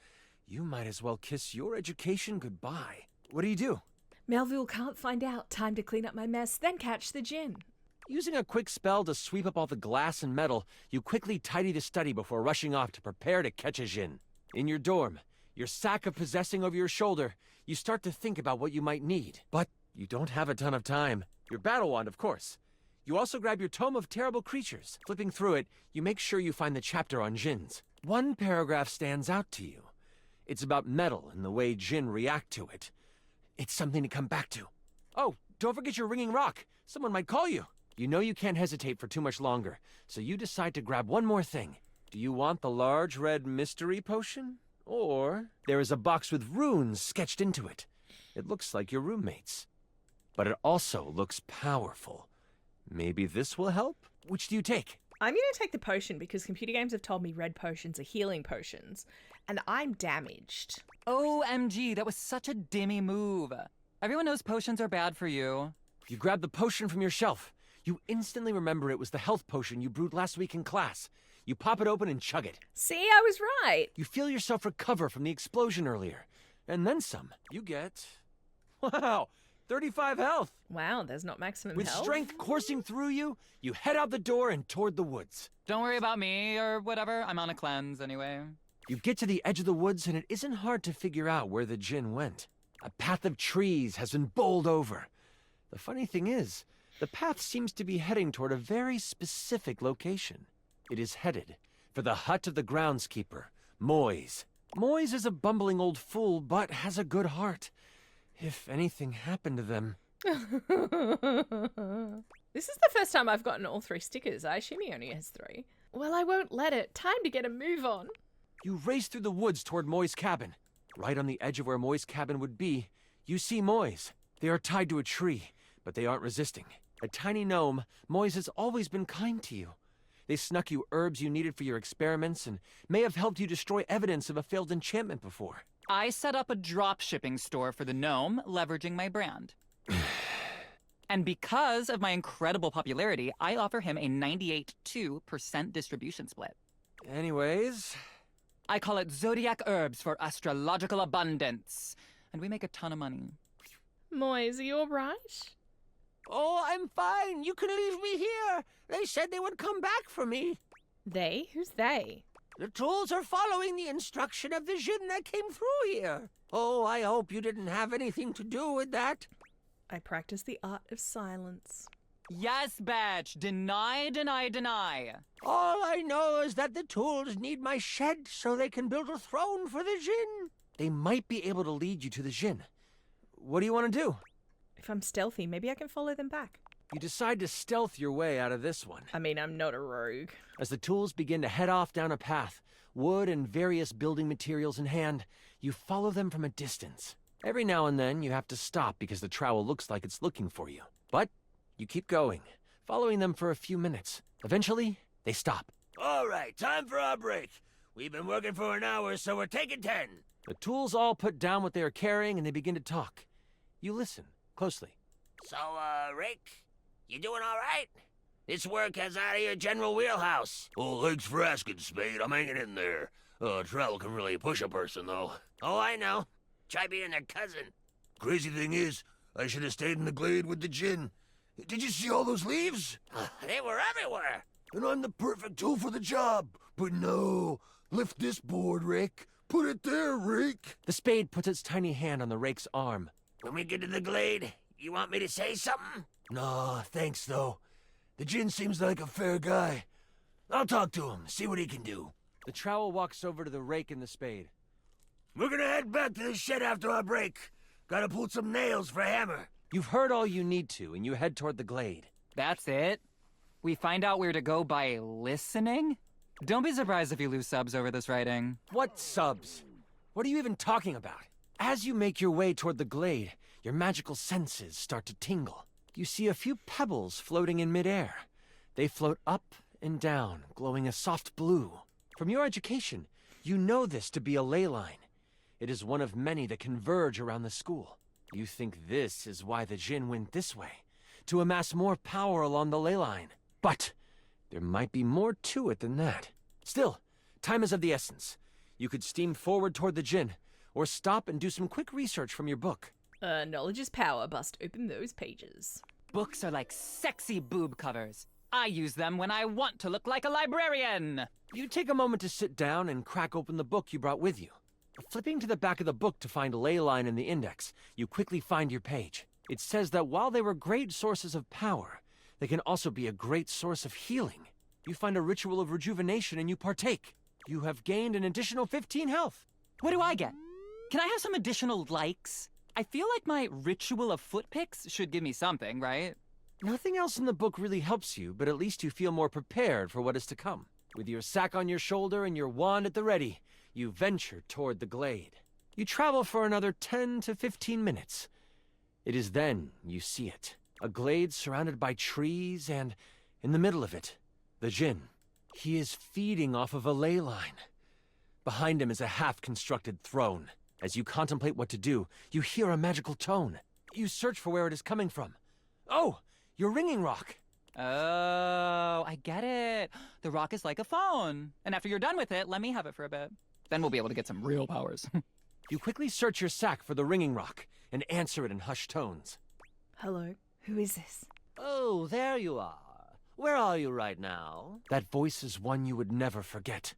you might as well kiss your education goodbye. What do you do? Melville can't find out. Time to clean up my mess, then catch the djinn. Using a quick spell to sweep up all the glass and metal, you quickly tidy the study before rushing off to prepare to catch a djinn. In your dorm, your sack of possessing over your shoulder, you start to think about what you might need. But you don't have a ton of time. Your battle wand, of course. You also grab your Tome of Terrible Creatures. Flipping through it, you make sure you find the chapter on djinns. One paragraph stands out to you. It's about metal and the way djinn react to it. It's something to come back to. Oh, don't forget your ringing rock. Someone might call you. You know you can't hesitate for too much longer, so you decide to grab one more thing. Do you want the large red mystery potion? Or there is a box with runes sketched into it. It looks like your roommate's. But it also looks powerful. Maybe this will help? Which do you take? I'm going to take the potion because computer games have told me red potions are healing potions, and I'm damaged. OMG, that was such a dimmy move. Everyone knows potions are bad for you. You grab the potion from your shelf. You instantly remember it was the health potion you brewed last week in class. You pop it open and chug it. See, I was right. You feel yourself recover from the explosion earlier. And then some. You get... Wow! 35 health! Wow, there's not maximum With health? strength coursing through you, you head out the door and toward the woods. Don't worry about me or whatever. I'm on a cleanse anyway. You get to the edge of the woods and it isn't hard to figure out where the djinn went. A path of trees has been bowled over. The funny thing is, the path seems to be heading toward a very specific location. It is headed for the hut of the groundskeeper, Moise. Moise is a bumbling old fool, but has a good heart. If anything happened to them... This is the first time I've gotten all 3 stickers. I assume he only has 3. Well, I won't let it. Time to get a move on. You race through the woods toward Moi's cabin. Right on the edge of where Moi's cabin would be, you see Moise. They are tied to a tree, but they aren't resisting. A tiny gnome, Moise has always been kind to you. They snuck you herbs you needed for your experiments and may have helped you destroy evidence of a failed enchantment before. I set up a drop shipping store for the gnome, leveraging my brand. And because of my incredible popularity, I offer him a 98.2% distribution split. Anyways... I call it Zodiac Herbs for Astrological Abundance. And we make a ton of money. Moise, are you alright? Oh, I'm fine. You can leave me here. They said they would come back for me. They? Who's they? The tools are following the instruction of the djinn that came through here. Oh, I hope you didn't have anything to do with that. I practice the art of silence. Yes, Batch. Deny, deny, deny. All I know is that the tools need my shed so they can build a throne for the djinn. They might be able to lead you to the djinn. What do you want to do? If I'm stealthy, maybe I can follow them back. You decide to stealth your way out of this one. I mean, I'm not a rogue. As the tools begin to head off down a path, wood and various building materials in hand, you follow them from a distance. Every now and then, you have to stop because the trowel looks like it's looking for you. But you keep going, following them for a few minutes. Eventually, they stop. All right, time for our break. We've been working for an hour, so we're taking 10. The tools all put down what they are carrying and they begin to talk. You listen closely. So, Rick, you doing all right? This work has out of your general wheelhouse. Oh, thanks for asking, Spade. I'm hanging in there. Trowel can really push a person, though. Oh, I know. Try being their cousin. Crazy thing is, I should have stayed in the glade with the djinn. Did you see all those leaves? They were everywhere. And I'm the perfect tool for the job. But no. Lift this board, Rick. Put it there, Rick. The spade puts its tiny hand on the rake's arm. When we get to the glade, you want me to say something? No, thanks, though. The djinn seems like a fair guy. I'll talk to him, see what he can do. The trowel walks over to the rake and the spade. We're gonna head back to the shed after our break. Gotta pull some nails for hammer. You've heard all you need to, and you head toward the glade. That's it? We find out where to go by listening? Don't be surprised if you lose subs over this writing. What subs? What are you even talking about? As you make your way toward the glade, your magical senses start to tingle. You see a few pebbles floating in midair. They float up and down, glowing a soft blue. From your education, you know this to be a ley line. It is one of many that converge around the school. You think this is why the djinn went this way, to amass more power along the ley line. But there might be more to it than that. Still, time is of the essence. You could steam forward toward the djinn, or stop and do some quick research from your book. Knowledge is power. Bust open those pages. Books are like sexy boob covers. I use them when I want to look like a librarian. You take a moment to sit down and crack open the book you brought with you. Flipping to the back of the book to find a ley line in the index, you quickly find your page. It says that while they were great sources of power, they can also be a great source of healing. You find a ritual of rejuvenation and you partake. You have gained an additional 15 health. What do I get? Can I have some additional likes? I feel like my ritual of foot picks should give me something, right? Nothing else in the book really helps you, but at least you feel more prepared for what is to come. With your sack on your shoulder and your wand at the ready, you venture toward the glade. You travel for another 10 to 15 minutes. It is then you see it. A glade surrounded by trees and, in the middle of it, the djinn. He is feeding off of a ley line. Behind him is a half-constructed throne. As you contemplate what to do, you hear a magical tone. You search for where it is coming from. Oh, your ringing rock. Oh, I get it. The rock is like a phone. And after you're done with it, let me have it for a bit. Then we'll be able to get some real powers. You quickly search your sack for the ringing rock and answer it in hushed tones. Hello, who is this? Oh, there you are. Where are you right now? That voice is one you would never forget.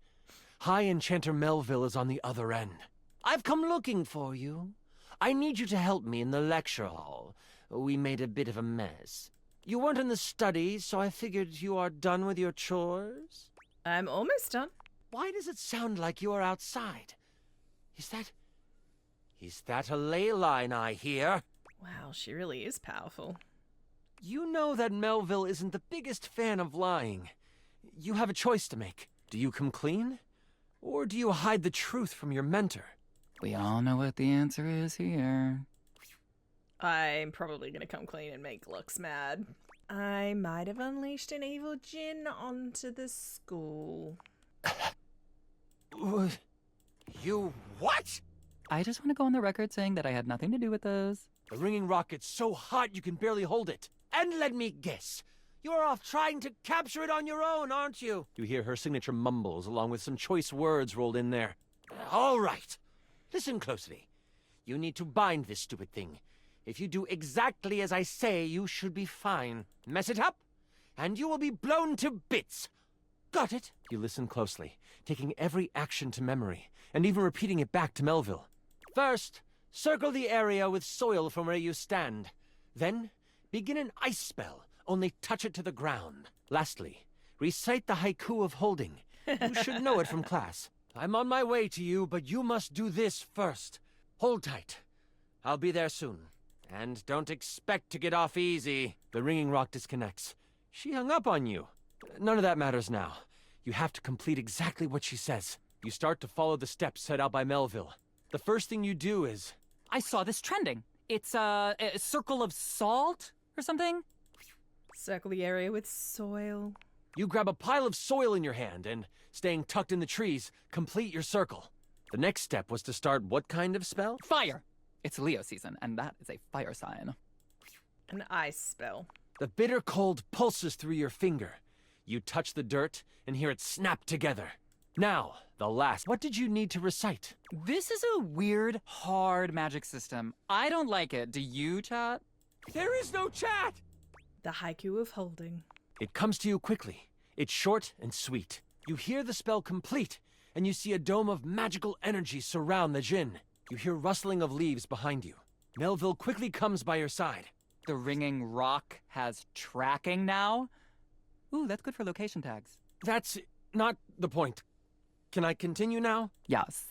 High Enchanter Melville is on the other end. I've come looking for you. I need you to help me in the lecture hall. We made a bit of a mess. You weren't in the study, so I figured you are done with your chores? I'm almost done. Why does it sound like you are outside? Is that a ley line I hear? Wow, she really is powerful. You know that Melville isn't the biggest fan of lying. You have a choice to make. Do you come clean? Or do you hide the truth from your mentor? We all know what the answer is here. I'm probably gonna come clean and make Lux mad. I might have unleashed an evil djinn onto the school. You what? I just want to go on the record saying that I had nothing to do with those. The ringing rocket's so hot you can barely hold it. And let me guess, you're off trying to capture it on your own, aren't you? You hear her signature mumbles along with some choice words rolled in there. All right. Listen closely. You need to bind this stupid thing. If you do exactly as I say, you should be fine. Mess it up, and you will be blown to bits. Got it? You listen closely, taking every action to memory, and even repeating it back to Melville. First, circle the area with soil from where you stand. Then, begin an ice spell, only touch it to the ground. Lastly, recite the haiku of holding. You should know it from class. I'm on my way to you, but you must do this first. Hold tight. I'll be there soon. And don't expect to get off easy. The ringing rock disconnects. She hung up on you. None of that matters now. You have to complete exactly what she says. You start to follow the steps set out by Melville. The first thing you do is... I saw this trending. It's a circle of salt or something? Circle the area with soil. You grab a pile of soil in your hand and, staying tucked in the trees, complete your circle. The next step was to start what kind of spell? Fire! It's Leo season, and that is a fire sign. An ice spell. The bitter cold pulses through your finger. You touch the dirt and hear it snap together. Now, the last. What did you need to recite? This is a weird, hard magic system. I don't like it. Do you, chat? There is no chat! The haiku of holding. It comes to you quickly. It's short and sweet. You hear the spell complete, and you see a dome of magical energy surround the djinn. You hear rustling of leaves behind you. Melville quickly comes by your side. The ringing rock has tracking now? Ooh, that's good for location tags. That's not the point. Can I continue now? Yes.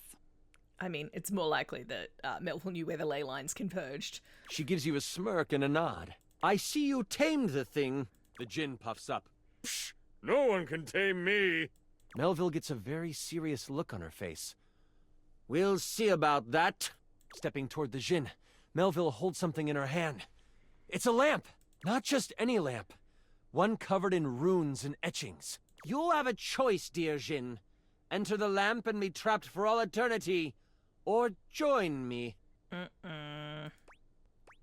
I mean, it's more likely that Melville knew where the ley lines converged. She gives you a smirk and a nod. I see you tamed the thing. The djinn puffs up. Psh, no one can tame me. Melville gets a very serious look on her face. We'll see about that. Stepping toward the djinn, Melville holds something in her hand. It's a lamp. Not just any lamp. One covered in runes and etchings. You'll have a choice, dear djinn. Enter the lamp and be trapped for all eternity. Or join me.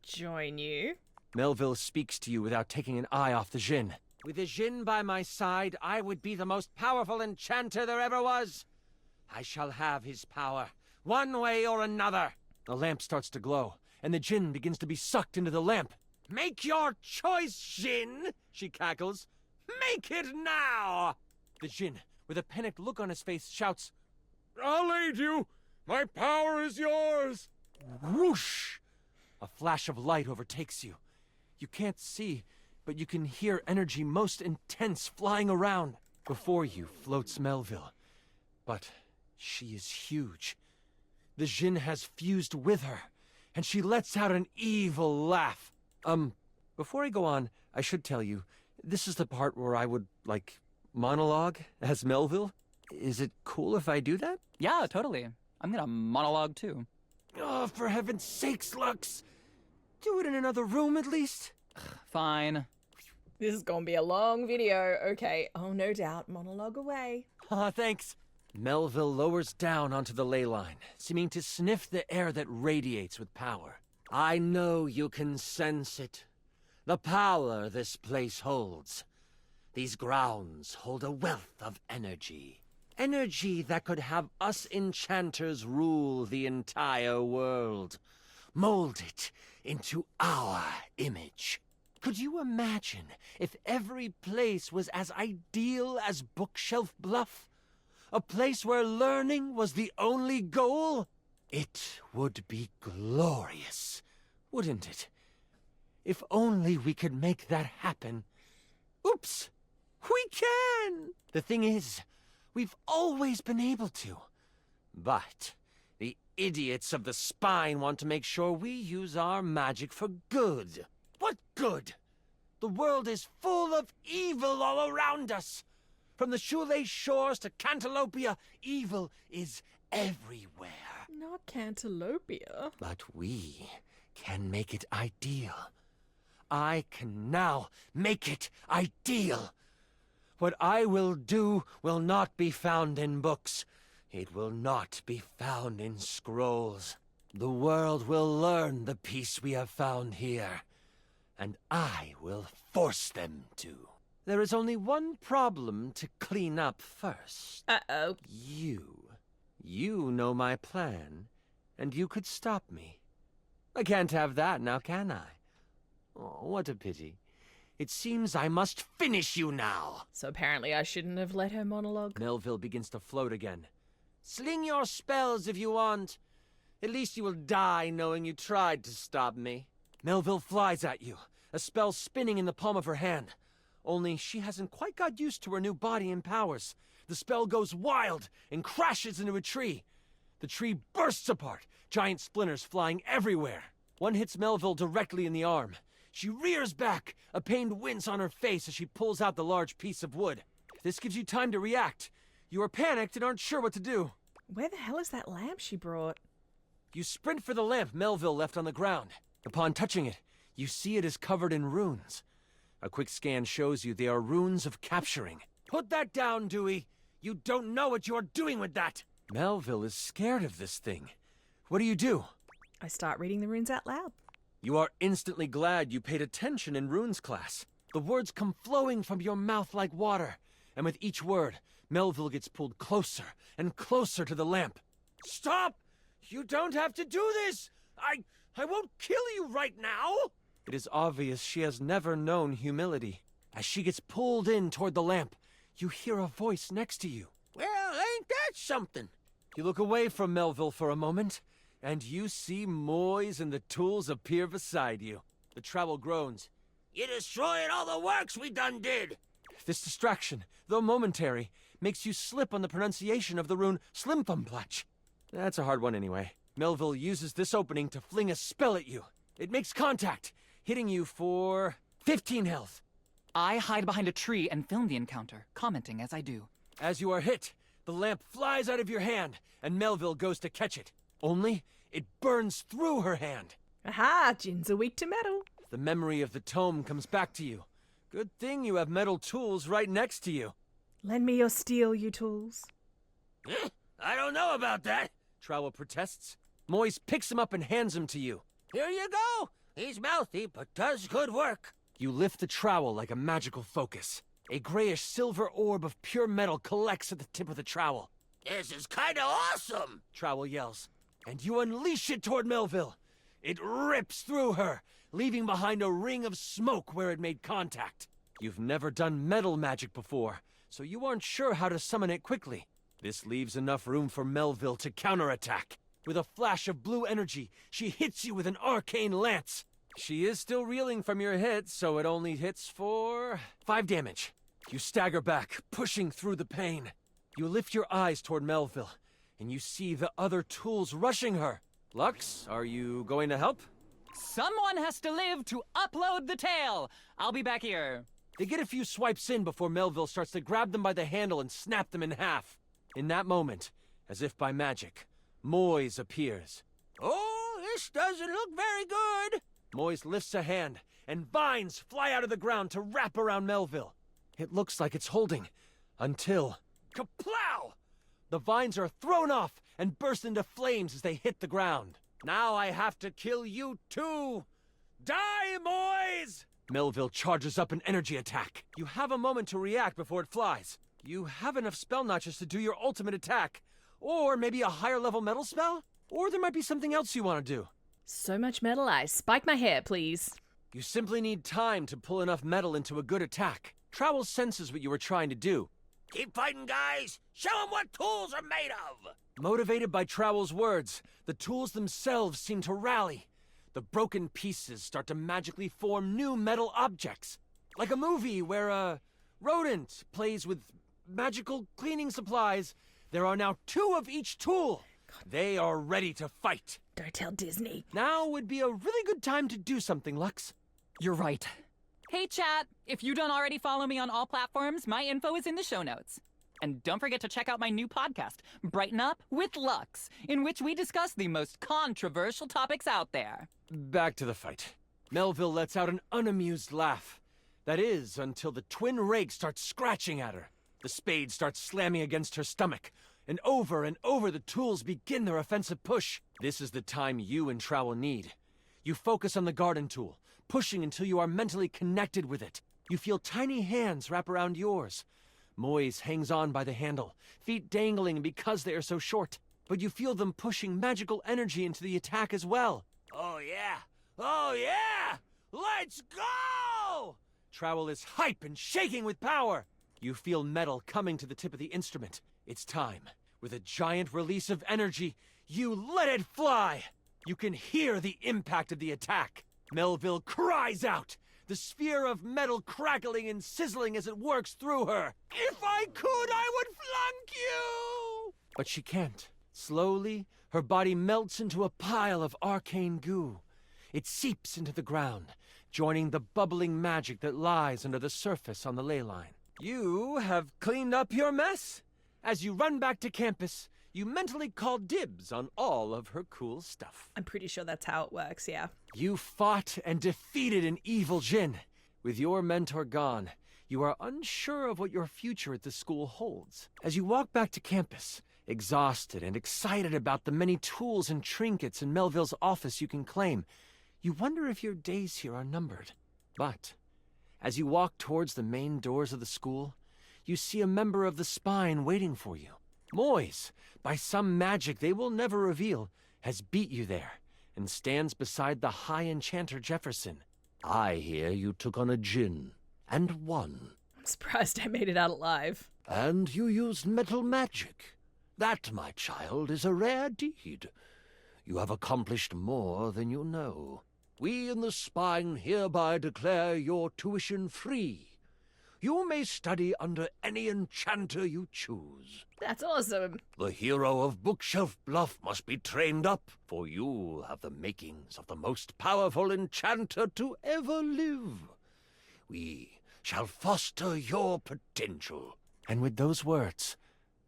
Join you? Melville speaks to you without taking an eye off the djinn. With the djinn by my side, I would be the most powerful enchanter there ever was. I shall have his power, one way or another. The lamp starts to glow, and the djinn begins to be sucked into the lamp. Make your choice, djinn, she cackles. Make it now! The djinn, with a panicked look on his face, shouts, I'll aid you. My power is yours. Whoosh! A flash of light overtakes you. You can't see, but you can hear energy most intense flying around. Before you floats Melville. But she is huge. The djinn has fused with her, and she lets out an evil laugh. Before I go on, I should tell you, this is the part where I would, monologue as Melville. Is it cool if I do that? Yeah, totally. I'm gonna monologue too. Oh, for heaven's sakes, Lux! Do it in another room, at least. Fine. This is gonna be a long video. Okay. Oh, no doubt. Monologue away. Thanks. Melville lowers down onto the ley line, seeming to sniff the air that radiates with power. I know you can sense it. The power this place holds. These grounds hold a wealth of energy. Energy that could have us enchanters rule the entire world. Mold it into our image. Could you imagine if every place was as ideal as Bookshelf Bluff? A place where learning was the only goal? It would be glorious, wouldn't it? If only we could make that happen. Oops! We can! The thing is, We've always been able to. But the idiots of the spine want to make sure we use our magic for good. What good? The world is full of evil all around us. From the shoelace shores to Cantalopia, evil is everywhere. Not Cantalopia. But we can make it ideal. I can now make it ideal. What I will do will not be found in books. It will not be found in scrolls. The world will learn the peace we have found here, and I will force them to. There is only one problem to clean up first. Uh-oh. You know my plan, and you could stop me. I can't have that now, can I? Oh, what a pity. It seems I must finish you now. So apparently I shouldn't have let her monologue. Melville begins to float again. Sling your spells if you want. At least you will die knowing you tried to stop me. Melville flies at you, a spell spinning in the palm of her hand. Only she hasn't quite got used to her new body and powers. The spell goes wild and crashes into a tree. The tree bursts apart, giant splinters flying everywhere. One hits Melville directly in the arm. She rears back, a pained wince on her face as she pulls out the large piece of wood. This gives you time to react. You are panicked and aren't sure what to do. Where the hell is that lamp she brought? You sprint for the lamp Melville left on the ground. Upon touching it, you see it is covered in runes. A quick scan shows you they are runes of capturing. Put that down, Dewey. You don't know what you're doing with that. Melville is scared of this thing. What do? I start reading the runes out loud. You are instantly glad you paid attention in runes class. The words come flowing from your mouth like water, and with each word, Melville gets pulled closer and closer to the lamp. Stop! You don't have to do this! I won't kill you right now! It is obvious she has never known humility. As she gets pulled in toward the lamp, you hear a voice next to you. Well, ain't that something? You look away from Melville for a moment, and you see Moise and the tools appear beside you. The trowel groans. You destroyed all the works we done did! This distraction, though momentary, makes you slip on the pronunciation of the rune Slimthumplach. That's a hard one anyway. Melville uses this opening to fling a spell at you. It makes contact, hitting you for 15 health. I hide behind a tree and film the encounter, commenting as I do. As you are hit, the lamp flies out of your hand, and Melville goes to catch it. Only, it burns through her hand. Aha! Djinns are weak to metal. The memory of the tome comes back to you. Good thing you have metal tools right next to you. Lend me your steel, you tools. I don't know about that. Trowel protests. Moise picks him up and hands him to you. Here you go. He's mouthy, but does good work. You lift the trowel like a magical focus. A grayish silver orb of pure metal collects at the tip of the trowel. This is kinda awesome, Trowel yells. And you unleash it toward Melville. It rips through her, leaving behind a ring of smoke where it made contact. You've never done metal magic before, so you aren't sure how to summon it quickly. This leaves enough room for Melville to counterattack. With a flash of blue energy, she hits you with an arcane lance. She is still reeling from your hit, so it only hits for 5 damage. You stagger back, pushing through the pain. You lift your eyes toward Melville, and you see the other tools rushing her. Lux, are you going to help? Someone has to live to upload the tale. I'll be back here. They get a few swipes in before Melville starts to grab them by the handle and snap them in half. In that moment, as if by magic, Moise appears. Oh, this doesn't look very good. Moise lifts a hand, and vines fly out of the ground to wrap around Melville. It looks like it's holding, until... Kaplow! The vines are thrown off and burst into flames as they hit the ground. Now I have to kill you too! Die, Moise! Melville charges up an energy attack. You have a moment to react before it flies. You have enough spell notches to do your ultimate attack. Or maybe a higher level metal spell? Or there might be something else you want to do. So much metal, I spike my hair, please. You simply need time to pull enough metal into a good attack. Trowel senses what you were trying to do. Keep fighting, guys. Show them what tools are made of. Motivated by Trowel's words, the tools themselves seem to rally. The broken pieces start to magically form new metal objects. Like a movie where a rodent plays with magical cleaning supplies. There are now 2 of each tool. They are ready to fight. Don't tell Disney. Now would be a really good time to do something, Lux. You're right. Hey, chat. If you don't already follow me on all platforms, my info is in the show notes. And don't forget to check out my new podcast, Brighten Up with Lux, in which we discuss the most controversial topics out there. Back to the fight. Melville lets out an unamused laugh. That is, until the twin rake starts scratching at her. The spade starts slamming against her stomach. And over the tools begin their offensive push. This is the time you and Trowel need. You focus on the garden tool, pushing until you are mentally connected with it. You feel tiny hands wrap around yours. Moise hangs on by the handle, feet dangling because they are so short. But you feel them pushing magical energy into the attack as well. Oh, yeah. Oh, yeah! Let's go! Trowel is hype and shaking with power. You feel metal coming to the tip of the instrument. It's time. With a giant release of energy, you let it fly. You can hear the impact of the attack. Melville cries out, the sphere of metal crackling and sizzling as it works through her. If I could, I would flunk you! But she can't. Slowly, her body melts into a pile of arcane goo. It seeps into the ground, joining the bubbling magic that lies under the surface on the ley line. You have cleaned up your mess. As you run back to campus, you mentally call dibs on all of her cool stuff. I'm pretty sure that's how it works, yeah. You fought and defeated an evil djinn. With your mentor gone, you are unsure of what your future at the school holds. As you walk back to campus, exhausted and excited about the many tools and trinkets in Melville's office you can claim, you wonder if your days here are numbered. But as you walk towards the main doors of the school, you see a member of the Spine waiting for you. Moise, by some magic they will never reveal, has beat you there and stands beside the High Enchanter Jefferson. I hear you took on a djinn and won. I'm surprised I made it out alive. And you used metal magic. That, my child, is a rare deed. You have accomplished more than you know. We in the Spine hereby declare your tuition free. You may study under any enchanter you choose. That's awesome. The hero of Bookshelf Bluff must be trained up, for you have the makings of the most powerful enchanter to ever live. We shall foster your potential. And with those words,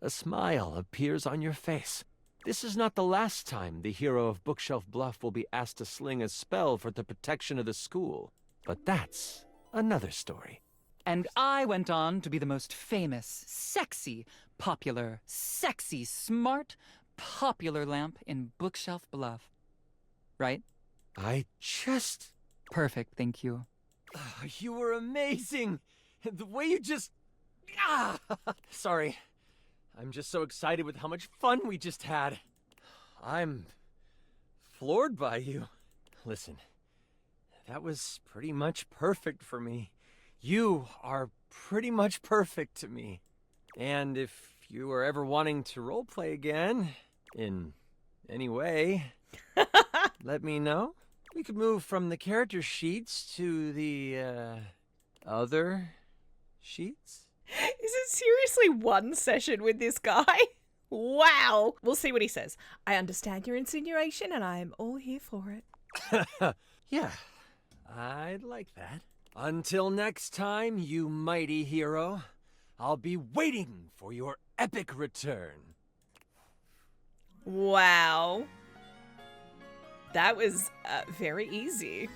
a smile appears on your face. This is not the last time the hero of Bookshelf Bluff will be asked to sling a spell for the protection of the school. But that's another story. And I went on to be the most famous, sexy, popular, sexy, smart, popular lamp in Bookshelf Bluff. Right? Perfect, thank you. You were amazing! The way you just... Sorry. I'm just so excited with how much fun we just had. I'm floored by you. Listen, that was pretty much perfect for me. You are pretty much perfect to me. And if you are ever wanting to roleplay again, in any way, let me know. We could move from the character sheets to the, other sheets? Is it seriously one session with this guy? Wow. We'll see what he says. I understand your insinuation and I am all here for it. Yeah, I'd like that. Until next time, you mighty hero, I'll be waiting for your epic return. Wow. That was very easy.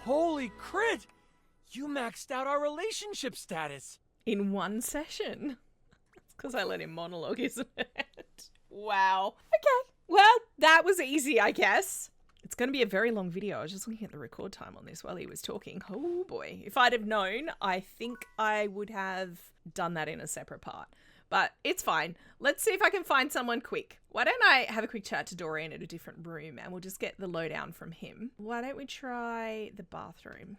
Holy crit! You maxed out our relationship status. In one session. It's because I let him monologue, isn't it? Wow. Okay. Well, that was easy, I guess. It's going to be a very long video. I was just looking at the record time on this while he was talking. Oh boy. If I'd have known, I think I would have done that in a separate part. But it's fine. Let's see if I can find someone quick. Why don't I have a quick chat to Dorian in a different room and we'll just get the lowdown from him. Why don't we try the bathroom?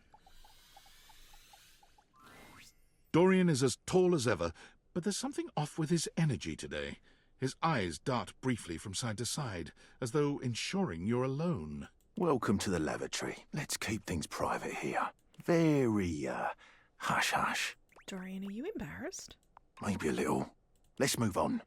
Dorian is as tall as ever, but there's something off with his energy today. His eyes dart briefly from side to side, as though ensuring you're alone. Welcome to the lavatory. Let's keep things private here. Very, hush-hush. Dorian, are you embarrassed? Maybe a little. Let's move on.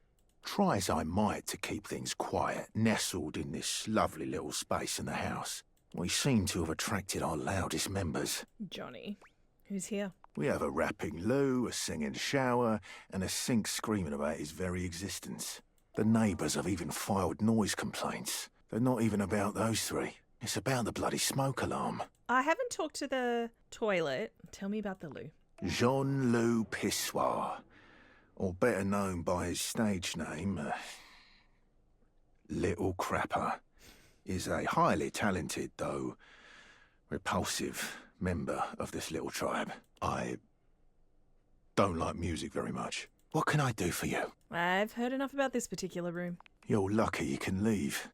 Try as I might to keep things quiet, nestled in this lovely little space in the house, we seem to have attracted our loudest members. Johnny. Who's here? We have a rapping Lou, a singing Shower, and a Sink screaming about his very existence. The neighbours have even filed noise complaints. They're not even about those three. It's about the bloody smoke alarm. I haven't talked to the toilet. Tell me about the loo. Jean-Loup Pissoir, or better known by his stage name, Little Crapper, is a highly talented, though repulsive, member of this little tribe. I don't like music very much. What can I do for you? I've heard enough about this particular room. You're lucky you can leave.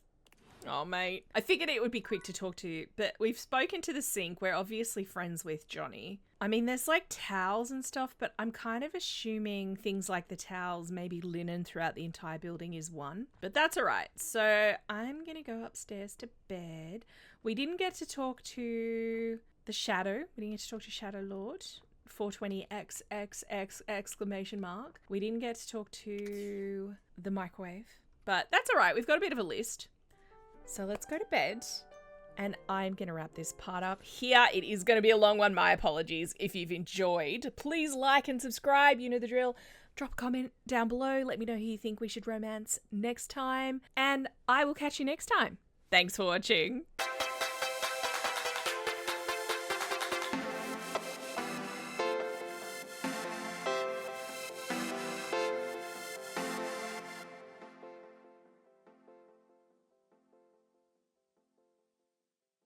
Oh, mate. I figured it would be quick to talk to, but we've spoken to the sink. We're obviously friends with Johnny. I mean, there's like towels and stuff, but I'm kind of assuming things like the towels, maybe linen throughout the entire building is one. But that's all right. So I'm going to go upstairs to bed. We didn't get to talk to the Shadow. We didn't get to talk to Shadow Lord. 420XXX exclamation mark. We didn't get to talk to the microwave. But that's all right. We've got a bit of a list. So let's go to bed, and I'm going to wrap this part up here. It is going to be a long one. My apologies. If you've enjoyed, please like and subscribe. You know the drill. Drop a comment down below. Let me know who you think we should romance next time, and I will catch you next time. Thanks for watching.